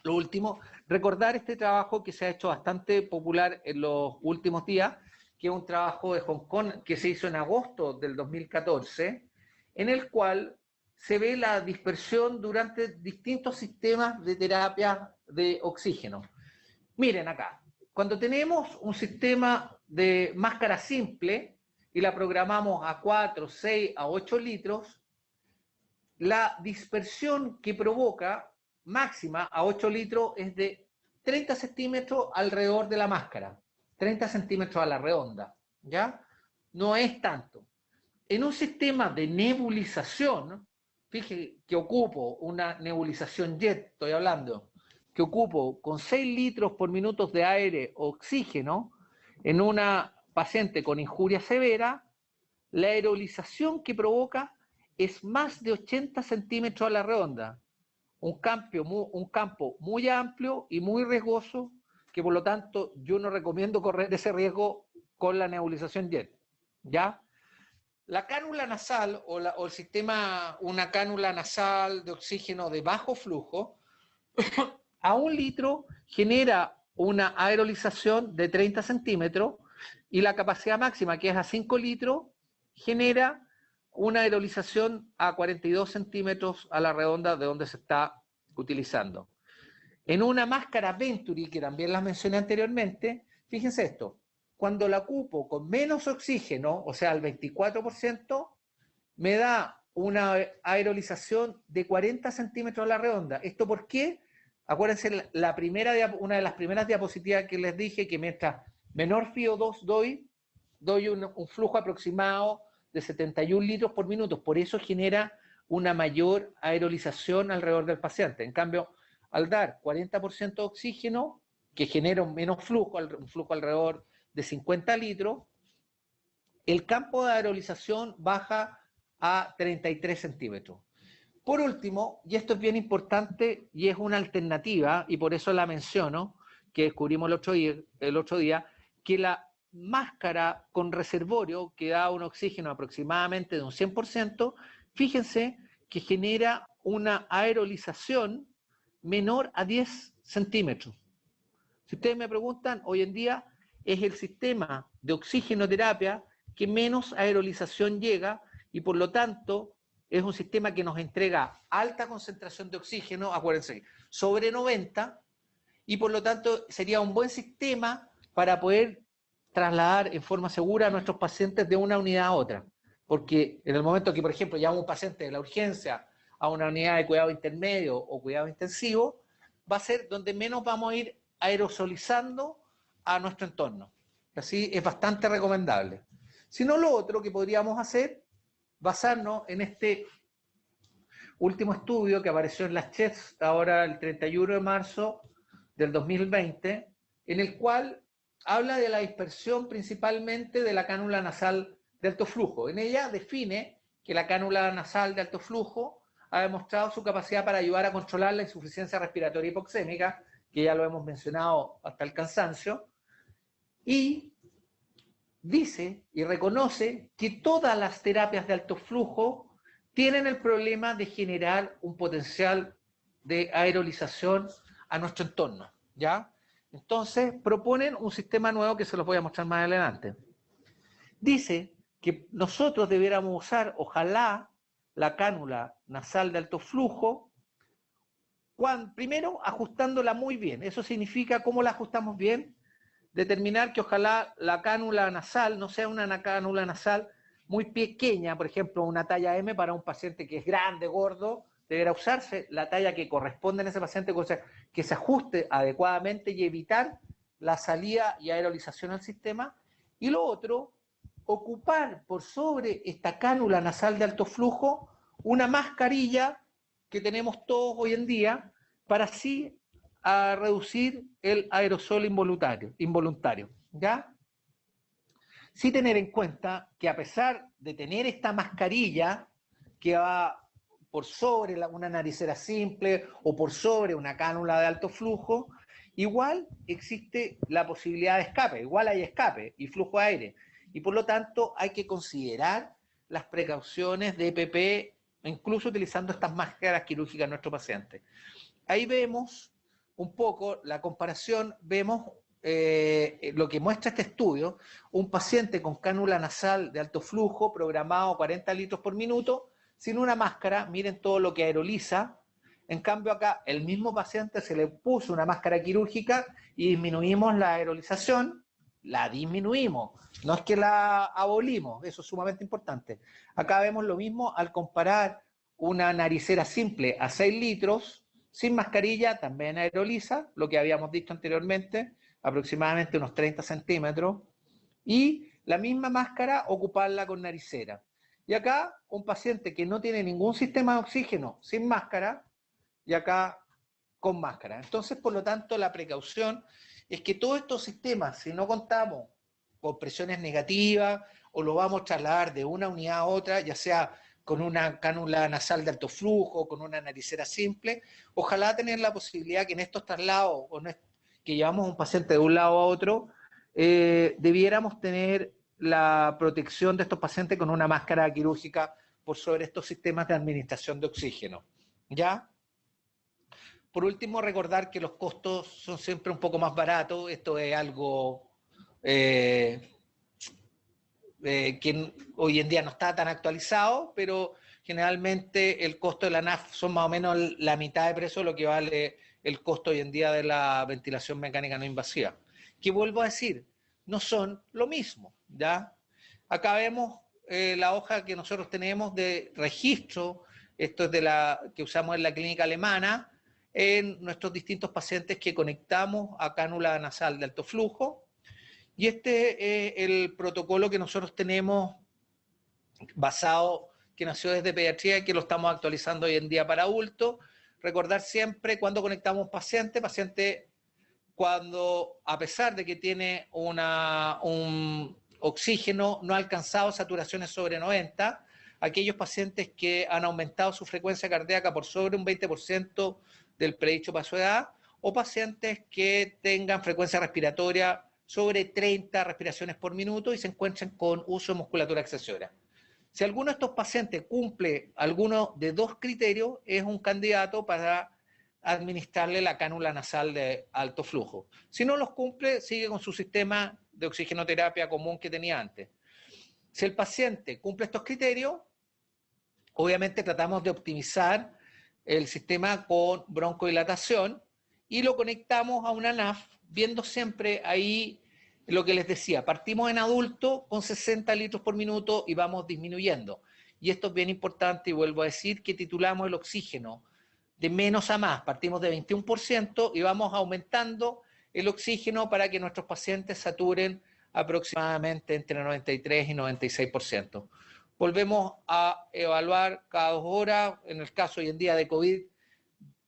lo último, recordar este trabajo que se ha hecho bastante popular en los últimos días, que es un trabajo de Hong Kong que se hizo en agosto del 2014, en el cual se ve la dispersión durante distintos sistemas de terapia de oxígeno. Miren acá, cuando tenemos un sistema de máscara simple y la programamos a 4, 6, a 8 litros, la dispersión que provoca máxima a 8 litros es de 30 centímetros alrededor de la máscara, 30 centímetros a la redonda, ¿ya? No es tanto. En un sistema de nebulización, fíjense que ocupo una nebulización jet, estoy hablando, que ocupo con 6 litros por minuto de aire o oxígeno en una paciente con injuria severa, la aerolización que provoca es más de 80 centímetros a la redonda. Un campo muy amplio y muy riesgoso, que por lo tanto yo no recomiendo correr ese riesgo con la nebulización jet, ¿ya? La cánula nasal o el sistema, una cánula nasal de oxígeno de bajo flujo, a 1 litro genera una aerolización de 30 centímetros y la capacidad máxima, que es a 5 litros, genera una aerolización a 42 centímetros a la redonda de donde se está utilizando. En una máscara Venturi, que también las mencioné anteriormente, fíjense esto, cuando la ocupo con menos oxígeno, o sea, el 24%, me da una aerolización de 40 centímetros a la redonda. ¿Esto por qué? Acuérdense, una de las primeras diapositivas que les dije, que mientras menor FiO2 doy un flujo aproximado de 71 litros por minuto. Por eso genera una mayor aerolización alrededor del paciente. En cambio, al dar 40% de oxígeno, que genera un menos flujo, un flujo alrededor de 50 litros, el campo de aerolización baja a 33 centímetros. Por último, y esto es bien importante y es una alternativa, y por eso la menciono, que descubrimos el otro día, que la máscara con reservorio, que da un oxígeno aproximadamente de un 100%, fíjense que genera una aerolización menor a 10 centímetros. Si ustedes me preguntan, hoy en día es el sistema de oxigenoterapia que menos aerolización llega y por lo tanto es un sistema que nos entrega alta concentración de oxígeno, acuérdense, sobre 90, y por lo tanto sería un buen sistema para poder trasladar en forma segura a nuestros pacientes de una unidad a otra. Porque en el momento que, por ejemplo, llevamos un paciente de la urgencia a una unidad de cuidado intermedio o cuidado intensivo, va a ser donde menos vamos a ir aerosolizando a nuestro entorno. Así es bastante recomendable. Si no, lo otro que podríamos hacer, basarnos en este último estudio que apareció en las CHES ahora el 31 de marzo del 2020, en el cual habla de la dispersión principalmente de la cánula nasal de alto flujo. En ella define que la cánula nasal de alto flujo ha demostrado su capacidad para ayudar a controlar la insuficiencia respiratoria hipoxémica, que ya lo hemos mencionado hasta el cansancio, y dice y reconoce que todas las terapias de alto flujo tienen el problema de generar un potencial de aerolización a nuestro entorno, ¿ya? Entonces proponen un sistema nuevo que se los voy a mostrar más adelante. Dice que nosotros debiéramos usar, ojalá, la cánula nasal de alto flujo, primero ajustándola muy bien. Eso significa, ¿cómo la ajustamos bien? Determinar que ojalá la cánula nasal no sea una cánula nasal muy pequeña, por ejemplo, una talla M para un paciente que es grande, gordo, deberá usarse la talla que corresponde en ese paciente, que se ajuste adecuadamente y evitar la salida y aerolización al sistema. Y lo otro, ocupar por sobre esta cánula nasal de alto flujo una mascarilla que tenemos todos hoy en día para así a reducir el aerosol involuntario, ¿ya? Sí tener en cuenta que a pesar de tener esta mascarilla que va por sobre una naricera simple o por sobre una cánula de alto flujo, igual existe la posibilidad de escape, igual hay escape y flujo de aire. Y por lo tanto hay que considerar las precauciones de EPP, incluso utilizando estas máscaras quirúrgicas en nuestro paciente. Ahí vemos un poco la comparación, vemos lo que muestra este estudio, un paciente con cánula nasal de alto flujo, programado 40 litros por minuto, sin una máscara, miren todo lo que aeroliza. En cambio acá, el mismo paciente se le puso una máscara quirúrgica y disminuimos la aerolización, la disminuimos, no es que la abolimos, eso es sumamente importante. Acá vemos lo mismo al comparar una naricera simple a 6 litros, sin mascarilla, también aeroliza, lo que habíamos dicho anteriormente, aproximadamente unos 30 centímetros, y la misma máscara ocuparla con naricera. Y acá un paciente que no tiene ningún sistema de oxígeno sin máscara, y acá con máscara. Entonces, por lo tanto, la precaución es que todos estos sistemas, si no contamos con presiones negativas, o lo vamos a trasladar de una unidad a otra, ya sea con una cánula nasal de alto flujo, con una naricera simple, ojalá tener la posibilidad que en estos traslados, que llevamos un paciente de un lado a otro, debiéramos tener la protección de estos pacientes con una máscara quirúrgica por sobre estos sistemas de administración de oxígeno. ¿Ya? Por último, recordar que los costos son siempre un poco más baratos. Esto es algo que hoy en día no está tan actualizado, pero generalmente el costo de la NAF son más o menos la mitad de precio de lo que vale el costo hoy en día de la ventilación mecánica no invasiva. Que vuelvo a decir, no son lo mismo, ¿ya? Acá vemos la hoja que nosotros tenemos de registro, esto es de la que usamos en la clínica alemana, en nuestros distintos pacientes que conectamos a cánula nasal de alto flujo. Y este es el protocolo que nosotros tenemos basado, que nació desde pediatría y que lo estamos actualizando hoy en día para adultos. Recordar siempre cuando conectamos paciente cuando a pesar de que tiene un oxígeno no alcanzado, saturaciones sobre 90, aquellos pacientes que han aumentado su frecuencia cardíaca por sobre un 20% del predicho para su edad, o pacientes que tengan frecuencia respiratoria sobre 30 respiraciones por minuto y se encuentran con uso de musculatura accesoria. Si alguno de estos pacientes cumple alguno de dos criterios, es un candidato para administrarle la cánula nasal de alto flujo. Si no los cumple, sigue con su sistema de oxigenoterapia común que tenía antes. Si el paciente cumple estos criterios, obviamente tratamos de optimizar el sistema con broncodilatación y lo conectamos a una NAF, viendo siempre ahí lo que les decía, partimos en adulto con 60 litros por minuto y vamos disminuyendo. Y esto es bien importante y vuelvo a decir que titulamos el oxígeno de menos a más, partimos de 21% y vamos aumentando el oxígeno para que nuestros pacientes saturen aproximadamente entre 93 y 96%. Volvemos a evaluar cada 2 horas, en el caso hoy en día de COVID,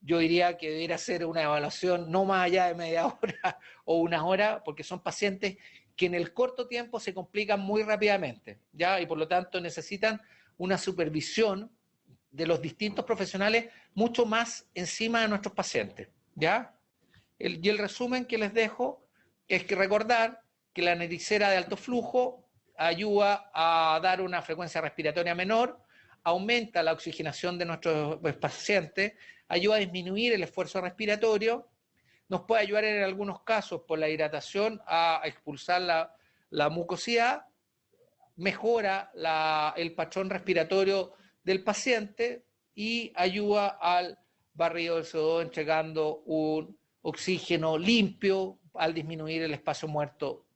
yo diría que debería ser una evaluación no más allá de media hora o una hora, porque son pacientes que en el corto tiempo se complican muy rápidamente, ¿ya? Y por lo tanto necesitan una supervisión de los distintos profesionales mucho más encima de nuestros pacientes, ¿ya? Y el resumen que les dejo es que recordar que la naricera de alto flujo ayuda a dar una frecuencia respiratoria menor, aumenta la oxigenación de nuestros pacientes, ayuda a disminuir el esfuerzo respiratorio, nos puede ayudar en algunos casos por la hidratación a expulsar la mucosidad, mejora el patrón respiratorio del paciente y ayuda al barrido del CO2 entregando un oxígeno limpio al disminuir el espacio muerto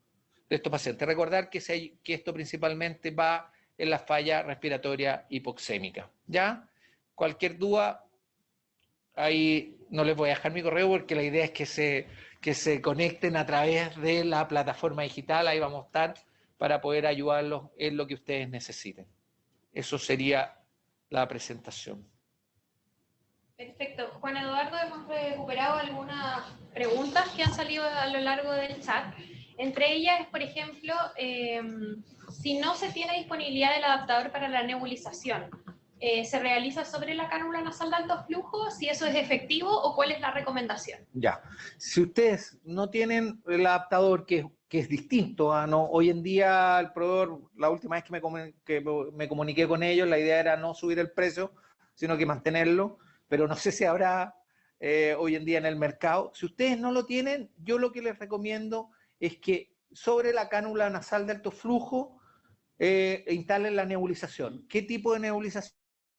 de estos pacientes. Recordar que esto principalmente va en la falla respiratoria hipoxémica. ¿Ya? Cualquier duda, ahí no les voy a dejar mi correo porque la idea es que se conecten a través de la plataforma digital, ahí vamos a estar para poder ayudarlos en lo que ustedes necesiten. Eso sería la presentación. Perfecto. Juan Eduardo, hemos recuperado algunas preguntas que han salido a lo largo del chat. Entre ellas, por ejemplo, si no se tiene disponibilidad del adaptador para la nebulización, se realiza sobre la cánula nasal de alto flujo, si eso es efectivo o cuál es la recomendación. Ya, si ustedes no tienen el adaptador que es distinto, ¿no? Hoy en día el proveedor, la última vez que me comuniqué con ellos, la idea era no subir el precio, sino que mantenerlo, pero no sé si habrá hoy en día en el mercado. Si ustedes no lo tienen, yo lo que les recomiendo es que sobre la cánula nasal de alto flujo instalen la nebulización. ¿Qué tipo de nebulización?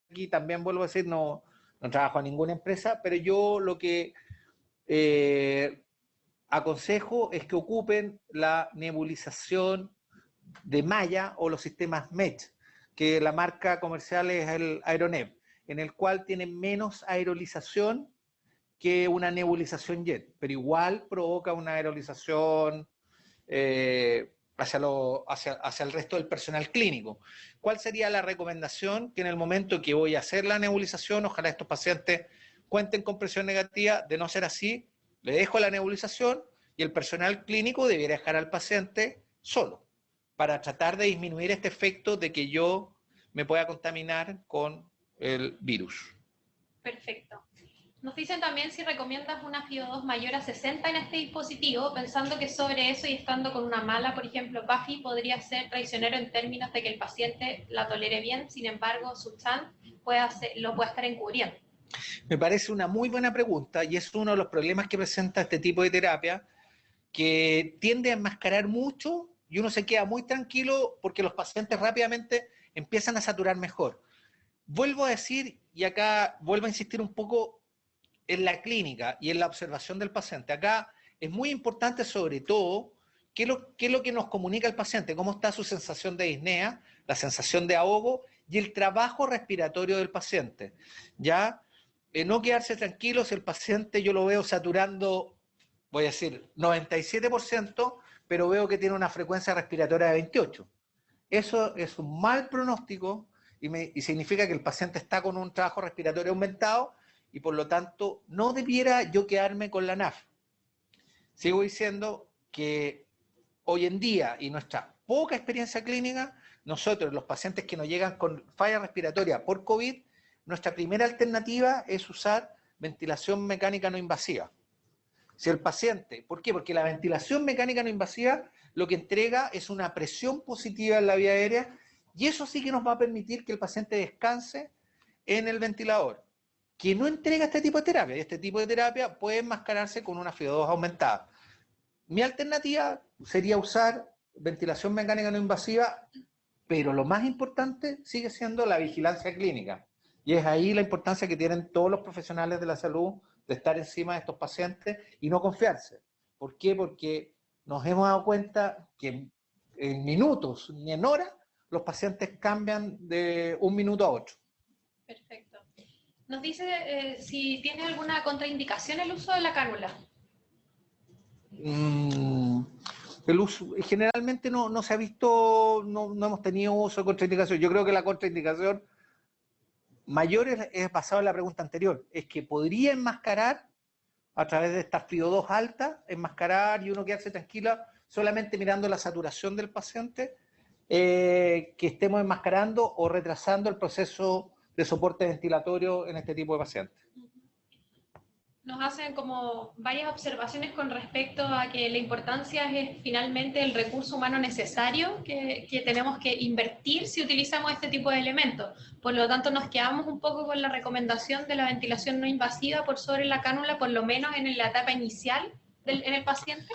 Aquí también vuelvo a decir, no trabajo en ninguna empresa, pero yo lo que aconsejo es que ocupen la nebulización de malla o los sistemas MESH, que la marca comercial es el Aeronev, en el cual tiene menos aerolización que una nebulización jet, pero igual provoca una aerolización hacia el resto del personal clínico. ¿Cuál sería la recomendación? Que en el momento que voy a hacer la nebulización, ojalá estos pacientes cuenten con presión negativa, de no ser así, le dejo la nebulización y el personal clínico debiera dejar al paciente solo, para tratar de disminuir este efecto de que yo me pueda contaminar con el virus. Perfecto. Nos dicen también si recomiendas una FIO2 mayor a 60 en este dispositivo, pensando que sobre eso y estando con una mala, por ejemplo, PAFI, podría ser traicionero en términos de que el paciente la tolere bien, sin embargo, su CHAN lo puede estar encubriendo. Me parece una muy buena pregunta y es uno de los problemas que presenta este tipo de terapia, que tiende a enmascarar mucho y uno se queda muy tranquilo porque los pacientes rápidamente empiezan a saturar mejor. Vuelvo a decir, y acá vuelvo a insistir un poco en la clínica y en la observación del paciente. Acá es muy importante sobre todo qué es lo que nos comunica el paciente, cómo está su sensación de disnea, la sensación de ahogo y el trabajo respiratorio del paciente. ¿Ya? No quedarse tranquilo si el paciente yo lo veo saturando, voy a decir, 97%, pero veo que tiene una frecuencia respiratoria de 28. Eso es un mal pronóstico y significa que el paciente está con un trabajo respiratorio aumentado y por lo tanto no debiera yo quedarme con la NAF. Sigo diciendo que hoy en día y nuestra poca experiencia clínica, nosotros, los pacientes que nos llegan con falla respiratoria por COVID, nuestra primera alternativa es usar ventilación mecánica no invasiva. Si el paciente, ¿por qué? Porque la ventilación mecánica no invasiva lo que entrega es una presión positiva en la vía aérea y eso sí que nos va a permitir que el paciente descanse en el ventilador, que no entrega este tipo de terapia. Y este tipo de terapia puede enmascararse con una FIO2 aumentada. Mi alternativa sería usar ventilación mecánica no invasiva, pero lo más importante sigue siendo la vigilancia clínica. Y es ahí la importancia que tienen todos los profesionales de la salud de estar encima de estos pacientes y no confiarse. ¿Por qué? Porque nos hemos dado cuenta que en minutos ni en horas los pacientes cambian de un minuto a otro. Perfecto. Nos dice si tiene alguna contraindicación el uso de la cánula. El uso, generalmente no se ha visto, no hemos tenido uso de contraindicación. Yo creo que la contraindicación mayor es basada en la pregunta anterior, es que podría enmascarar a través de estas FIO2 altas, enmascarar y uno quedarse tranquila solamente mirando la saturación del paciente, que estemos enmascarando o retrasando el proceso de soporte ventilatorio en este tipo de pacientes. Nos hacen como varias observaciones con respecto a que la importancia es finalmente el recurso humano necesario que tenemos que invertir si utilizamos este tipo de elementos. Por lo tanto, nos quedamos un poco con la recomendación de la ventilación no invasiva por sobre la cánula, por lo menos en la etapa inicial en el paciente.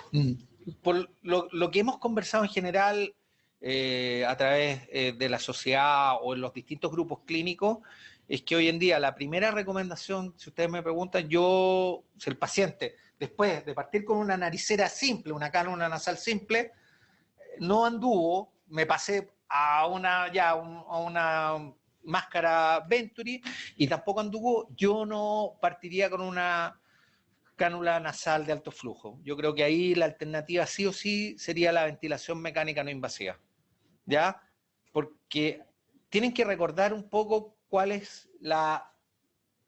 Por lo que hemos conversado en general a través de la sociedad o en los distintos grupos clínicos, es que hoy en día la primera recomendación, si ustedes me preguntan, si el paciente, después de partir con una naricera simple, una cánula nasal simple, no anduvo, me pasé a una máscara Venturi y tampoco anduvo, yo no partiría con una cánula nasal de alto flujo. Yo creo que ahí la alternativa sí o sí sería la ventilación mecánica no invasiva, ¿ya? Porque tienen que recordar un poco cuál es la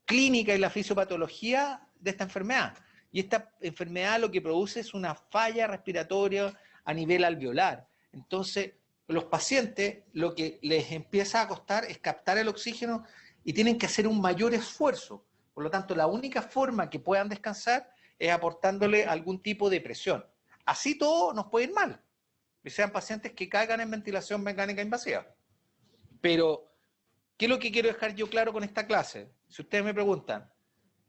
clínica y la fisiopatología de esta enfermedad. Y esta enfermedad lo que produce es una falla respiratoria a nivel alveolar. Entonces, los pacientes lo que les empieza a costar es captar el oxígeno y tienen que hacer un mayor esfuerzo. Por lo tanto, la única forma que puedan descansar es aportándole algún tipo de presión. Así todo nos puede ir mal, que sean pacientes que caigan en ventilación mecánica invasiva. Pero, ¿qué es lo que quiero dejar yo claro con esta clase? Si ustedes me preguntan,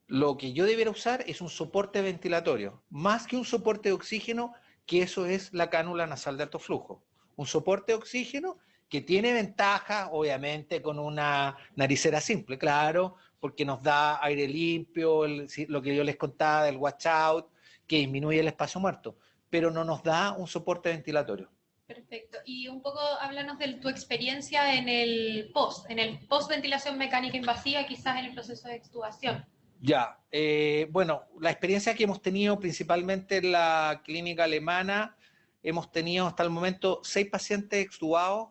lo que yo debería usar es un soporte ventilatorio, más que un soporte de oxígeno, que eso es la cánula nasal de alto flujo. Un soporte de oxígeno que tiene ventaja, obviamente, con una naricera simple, claro, porque nos da aire limpio, lo que yo les contaba del washout, que disminuye el espacio muerto, pero no nos da un soporte ventilatorio. Perfecto. Y un poco háblanos de tu experiencia en el post ventilación mecánica invasiva, quizás en el proceso de extubación. Ya, bueno, la experiencia que hemos tenido principalmente en la clínica alemana, hemos tenido hasta el momento 6 pacientes extubados,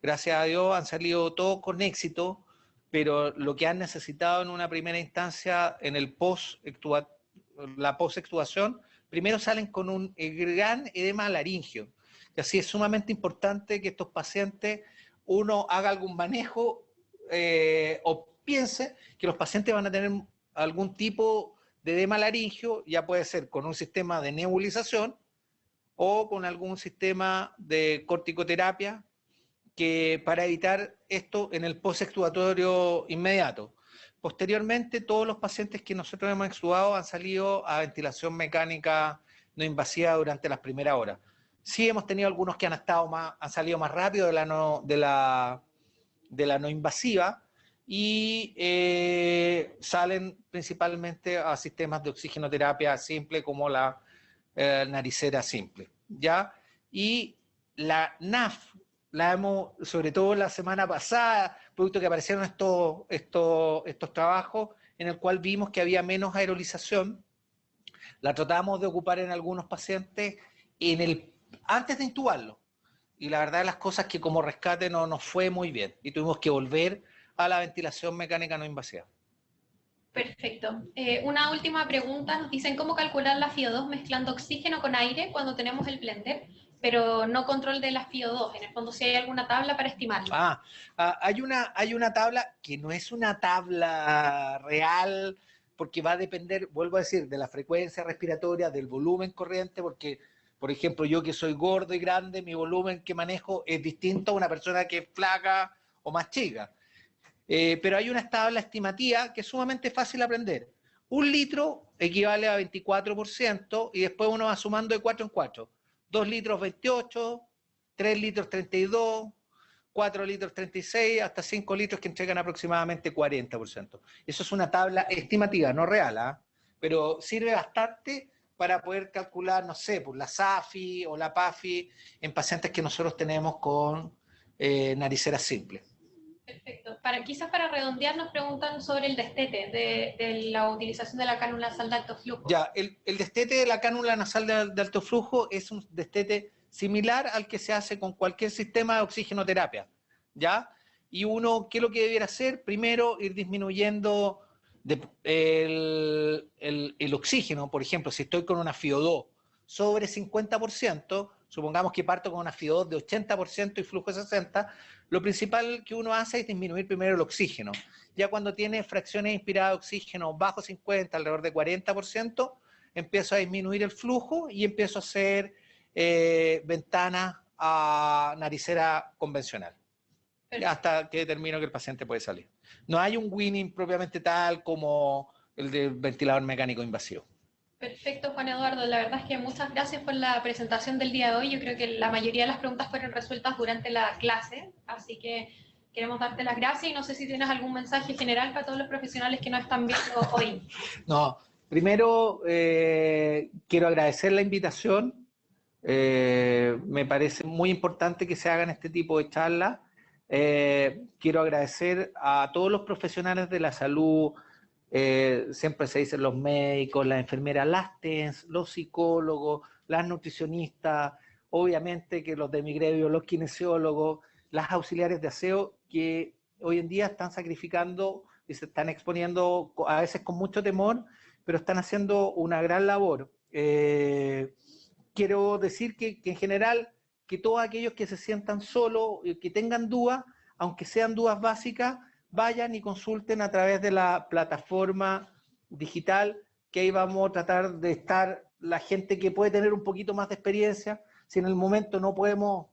gracias a Dios han salido todos con éxito, pero lo que han necesitado en una primera instancia, en el la post-extubación, primero salen con un gran edema laringio, y así es sumamente importante que estos pacientes, uno haga algún manejo o piense que los pacientes van a tener algún tipo de edema laringio, ya puede ser con un sistema de nebulización o con algún sistema de corticoterapia que para evitar esto en el post-extubatorio inmediato. Posteriormente, todos los pacientes que nosotros hemos extubado han salido a ventilación mecánica no invasiva durante las primeras horas. Sí hemos tenido algunos que han salido más rápido de la no invasiva, y salen principalmente a sistemas de oxigenoterapia simple como la naricera simple, ¿ya? Y la NAF, sobre todo la semana pasada, producto que aparecieron estos trabajos en el cual vimos que había menos aerolización, la tratamos de ocupar en algunos pacientes antes de intubarlo. Y la verdad de las cosas que como rescate no nos fue muy bien y tuvimos que volver a la ventilación mecánica no invasiva. Perfecto. Una última pregunta. Nos dicen cómo calcular la FiO2 mezclando oxígeno con aire cuando tenemos el blender, pero no control de la FiO2. En el fondo, si hay alguna tabla para estimarlo. Hay una tabla que no es una tabla real, porque va a depender, vuelvo a decir, de la frecuencia respiratoria, del volumen corriente, porque, por ejemplo, yo que soy gordo y grande, mi volumen que manejo es distinto a una persona que es flaca o más chica. Pero hay una tabla estimativa que es sumamente fácil de aprender. 1 litro equivale a 24% y después uno va sumando de 4 en 4. 2 litros 28, 3 litros 32, 4 litros 36, hasta 5 litros que entregan aproximadamente 40%. Eso es una tabla estimativa, no real, ¿eh? Pero sirve bastante para poder calcular, no sé, pues la SAFI o la PAFI en pacientes que nosotros tenemos con nariceras simples. Perfecto. Quizás para redondear nos preguntan sobre el destete de la utilización de la cánula nasal de alto flujo. Ya, el destete de la cánula nasal de alto flujo es un destete similar al que se hace con cualquier sistema de oxigenoterapia, ¿ya? Y uno, ¿qué es lo que debiera hacer? Primero, ir disminuyendo el oxígeno. Por ejemplo, si estoy con una FiO2 sobre 50%, supongamos que parto con una FiO2 de 80% y flujo de 60%, lo principal que uno hace es disminuir primero el oxígeno. Ya cuando tiene fracciones inspiradas de oxígeno bajo 50, alrededor de 40%, empiezo a disminuir el flujo y empiezo a hacer ventanas a naricera convencional. Hasta que determino que el paciente puede salir. No hay un winning propiamente tal como el del ventilador mecánico invasivo. Perfecto, Juan Eduardo. La verdad es que muchas gracias por la presentación del día de hoy. Yo creo que la mayoría de las preguntas fueron resueltas durante la clase, así que queremos darte las gracias y no sé si tienes algún mensaje general para todos los profesionales que nos están viendo hoy. No, primero quiero agradecer la invitación. Me parece muy importante que se hagan este tipo de charlas. Quiero agradecer a todos los profesionales de la salud. Siempre se dicen los médicos, las enfermeras, las TENS, los psicólogos, las nutricionistas, obviamente que los de mi gremio, los kinesiólogos, las auxiliares de aseo, que hoy en día están sacrificando y se están exponiendo a veces con mucho temor, pero están haciendo una gran labor. Quiero decir que en general, que todos aquellos que se sientan solos, que tengan dudas, aunque sean dudas básicas, vayan y consulten a través de la plataforma digital, que ahí vamos a tratar de estar la gente que puede tener un poquito más de experiencia. Si en el momento no podemos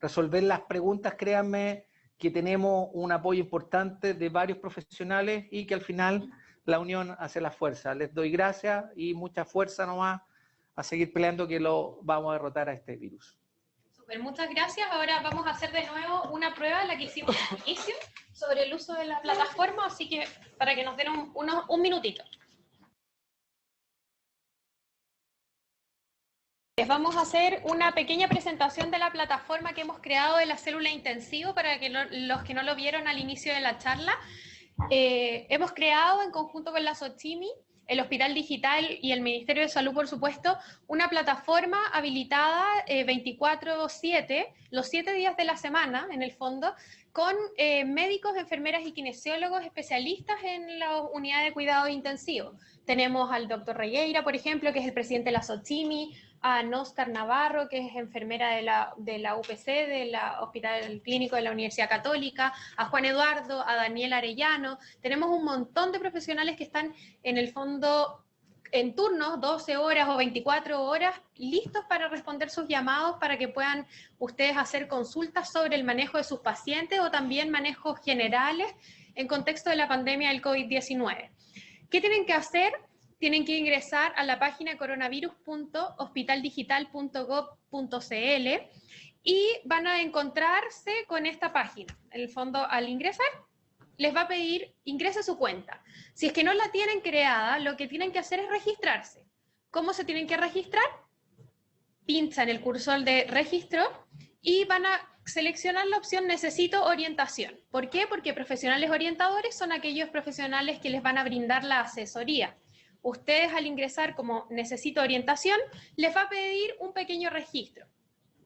resolver las preguntas, créanme que tenemos un apoyo importante de varios profesionales y que al final la unión hace la fuerza. Les doy gracias y mucha fuerza nomás a seguir peleando, que lo vamos a derrotar a este virus. Super, muchas gracias. Ahora vamos a hacer de nuevo una prueba, la que hicimos al inicio, sobre el uso de la plataforma, así que para que nos den un minutito. Les vamos a hacer una pequeña presentación de la plataforma que hemos creado de la célula intensivo para que los que no lo vieron al inicio de la charla. Hemos creado en conjunto con la SOCIMI, el Hospital Digital y el Ministerio de Salud, por supuesto, una plataforma habilitada 24/7, los 7 días de la semana, en el fondo, con médicos, enfermeras y kinesiólogos especialistas en la unidad de cuidados intensivos. Tenemos al doctor Regueira, por ejemplo, que es el presidente de la SOCIMI, a Nóscar Navarro, que es enfermera de la UPC, del Hospital Clínico de la Universidad Católica, a Juan Eduardo, a Daniel Arellano. Tenemos un montón de profesionales que están en el fondo en turnos, 12 horas o 24 horas, listos para responder sus llamados para que puedan ustedes hacer consultas sobre el manejo de sus pacientes o también manejos generales en contexto de la pandemia del COVID-19. ¿Qué tienen que hacer? Tienen que ingresar a la página coronavirus.hospitaldigital.gov.cl y van a encontrarse con esta página. En el fondo, al ingresar, les va a pedir, ingrese su cuenta. Si es que no la tienen creada, lo que tienen que hacer es registrarse. ¿Cómo se tienen que registrar? Pinchan el cursor de registro y van a seleccionar la opción necesito orientación. ¿Por qué? Porque profesionales orientadores son aquellos profesionales que les van a brindar la asesoría. Ustedes al ingresar como necesito orientación, les va a pedir un pequeño registro.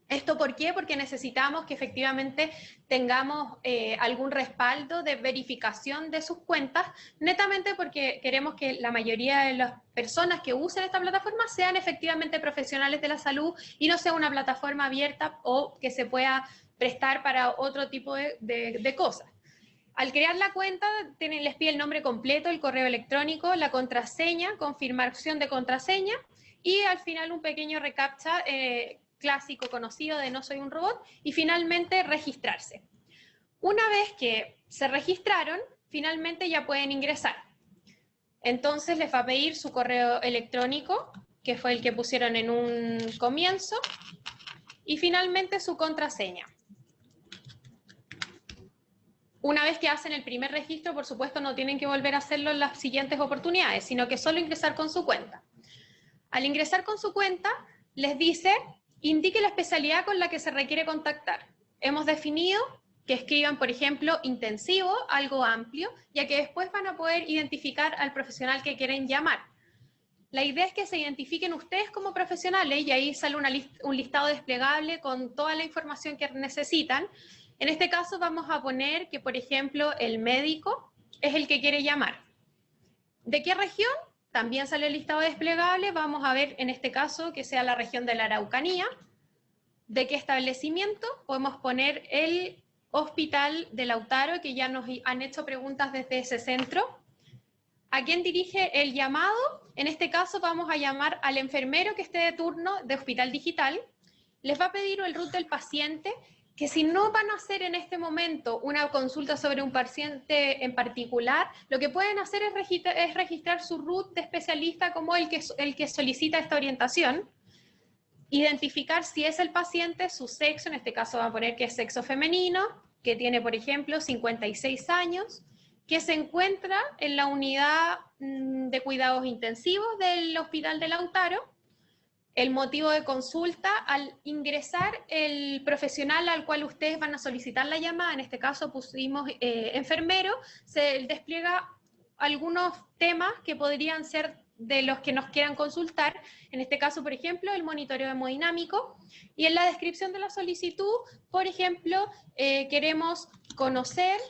¿Esto por qué? Porque necesitamos que efectivamente tengamos algún respaldo de verificación de sus cuentas, netamente porque queremos que la mayoría de las personas que usen esta plataforma sean efectivamente profesionales de la salud y no sea una plataforma abierta o que se pueda prestar para otro tipo de cosas. Al crear la cuenta, les pide el nombre completo, el correo electrónico, la contraseña, confirmación de contraseña y al final un pequeño recaptcha clásico conocido de no soy un robot y finalmente registrarse. Una vez que se registraron, finalmente ya pueden ingresar. Entonces les va a pedir su correo electrónico, que fue el que pusieron en un comienzo, y finalmente su contraseña. Una vez que hacen el primer registro, por supuesto, no tienen que volver a hacerlo en las siguientes oportunidades, sino que solo ingresar con su cuenta. Al ingresar con su cuenta, les dice, indique la especialidad con la que se requiere contactar. Hemos definido que escriban, por ejemplo, intensivo, algo amplio, ya que después van a poder identificar al profesional que quieren llamar. La idea es que se identifiquen ustedes como profesionales y ahí sale un listado desplegable con toda la información que necesitan. En este caso vamos a poner que, por ejemplo, el médico es el que quiere llamar. ¿De qué región? También sale el listado desplegable. Vamos a ver en este caso que sea la región de la Araucanía. ¿De qué establecimiento? Podemos poner el Hospital de Lautaro, que ya nos han hecho preguntas desde ese centro. ¿A quién dirige el llamado? En este caso vamos a llamar al enfermero que esté de turno de Hospital Digital. Les va a pedir el root del paciente, que si no van a hacer en este momento una consulta sobre un paciente en particular, lo que pueden hacer es registrar su root de especialista como el que solicita esta orientación, identificar si es el paciente, su sexo, en este caso va a poner que es sexo femenino, que tiene, por ejemplo, 56 años, que se encuentra en la unidad de cuidados intensivos del Hospital de Lautaro. El motivo de consulta, al ingresar el profesional al cual ustedes van a solicitar la llamada, en este caso pusimos enfermero, se despliega algunos temas que podrían ser de los que nos quieran consultar, en este caso, por ejemplo, el monitoreo hemodinámico, y en la descripción de la solicitud, por ejemplo, queremos conocer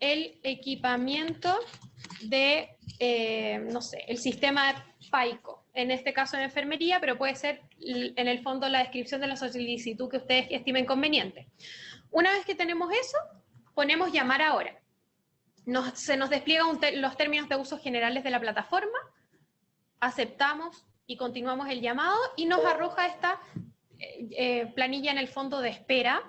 el equipamiento de, no sé, el sistema PAICO, en este caso en enfermería, pero puede ser en el fondo la descripción de la solicitud que ustedes estimen conveniente. Una vez que tenemos eso, ponemos llamar ahora. Se nos despliegan los términos de uso generales de la plataforma, aceptamos y continuamos el llamado y nos arroja esta planilla en el fondo de espera,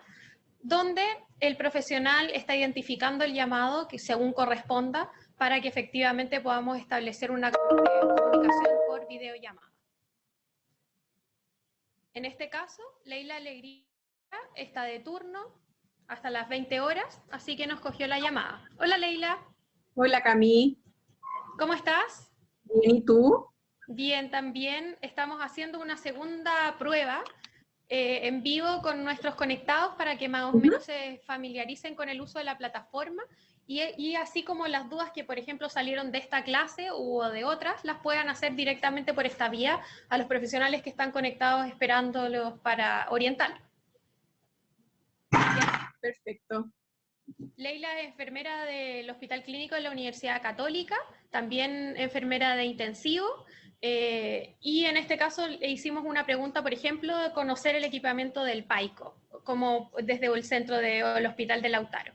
donde el profesional está identificando el llamado que según corresponda para que efectivamente podamos establecer una comunicación por videollamada. En este caso, Leila Alegría está de turno hasta las 20 horas, así que nos cogió la llamada. Hola Leila. Hola Cami. ¿Cómo estás? Bien, ¿y tú? Bien, también estamos haciendo una segunda prueba en vivo con nuestros conectados para que más o menos se familiaricen con el uso de la plataforma y así como las dudas que, por ejemplo, salieron de esta clase o de otras, las puedan hacer directamente por esta vía a los profesionales que están conectados esperándolos para orientar. Perfecto. Leila es enfermera del Hospital Clínico de la Universidad Católica, también enfermera de intensivo, y en este caso le hicimos una pregunta, por ejemplo, de conocer el equipamiento del PAICO, como desde el centro del Hospital de Lautaro.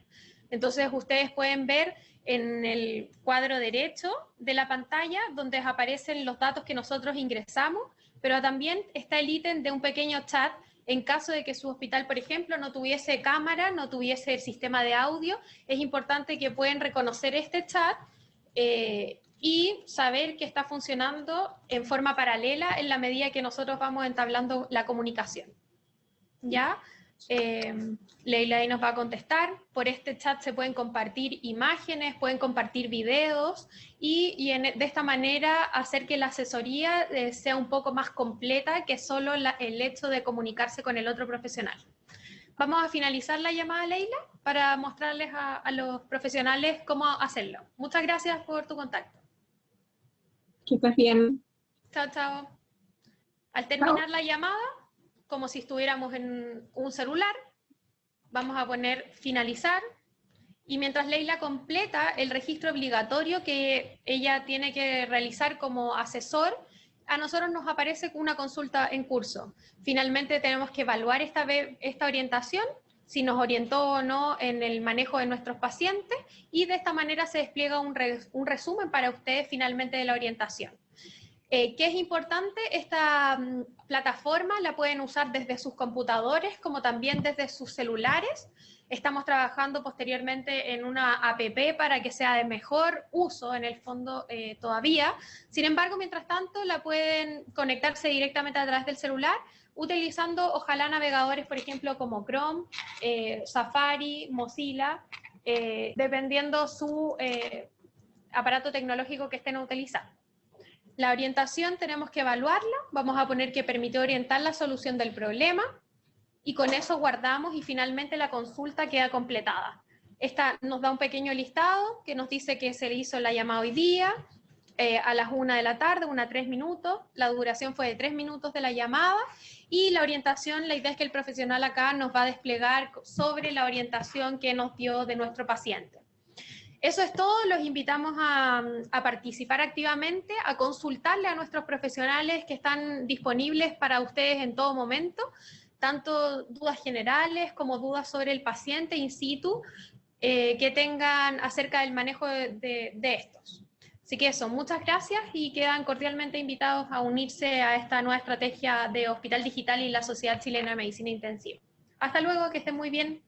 Entonces ustedes pueden ver en el cuadro derecho de la pantalla donde aparecen los datos que nosotros ingresamos, pero también está el ítem de un pequeño chat en caso de que su hospital, por ejemplo, no tuviese cámara, no tuviese el sistema de audio. Es importante que puedan reconocer este chat y saber que está funcionando en forma paralela en la medida que nosotros vamos entablando la comunicación. ¿Ya? Leila ahí nos va a contestar. Por este chat se pueden compartir imágenes, pueden compartir videos y de esta manera hacer que la asesoría sea un poco más completa que solo el hecho de comunicarse con el otro profesional. Vamos a finalizar la llamada, Leila, para mostrarles a los profesionales cómo hacerlo. Muchas gracias por tu contacto. Que estés bien. Chao, chao. Al terminar la llamada, como si estuviéramos en un celular, vamos a poner finalizar, y mientras Leila completa el registro obligatorio que ella tiene que realizar como asesor, a nosotros nos aparece una consulta en curso. Finalmente tenemos que evaluar esta orientación, si nos orientó o no en el manejo de nuestros pacientes, y de esta manera se despliega un resumen para ustedes finalmente de la orientación. ¿Qué es importante? Esta plataforma la pueden usar desde sus computadores como también desde sus celulares. Estamos trabajando posteriormente en una app para que sea de mejor uso en el fondo todavía. Sin embargo, mientras tanto, la pueden conectarse directamente a través del celular utilizando ojalá navegadores, por ejemplo, como Chrome, Safari, Mozilla, dependiendo su aparato tecnológico que estén utilizando. La orientación tenemos que evaluarla, vamos a poner que permitió orientar la solución del problema y con eso guardamos y finalmente la consulta queda completada. Esta nos da un pequeño listado que nos dice que se le hizo la llamada hoy día a las 1 de la tarde, 1:03 minutos, la duración fue de 3 minutos de la llamada y la orientación, la idea es que el profesional acá nos va a desplegar sobre la orientación que nos dio de nuestro paciente. Eso es todo, los invitamos a participar activamente, a consultarle a nuestros profesionales que están disponibles para ustedes en todo momento, tanto dudas generales como dudas sobre el paciente in situ, que tengan acerca del manejo de estos. Así que eso, muchas gracias y quedan cordialmente invitados a unirse a esta nueva estrategia de Hospital Digital y la Sociedad Chilena de Medicina Intensiva. Hasta luego, que estén muy bien.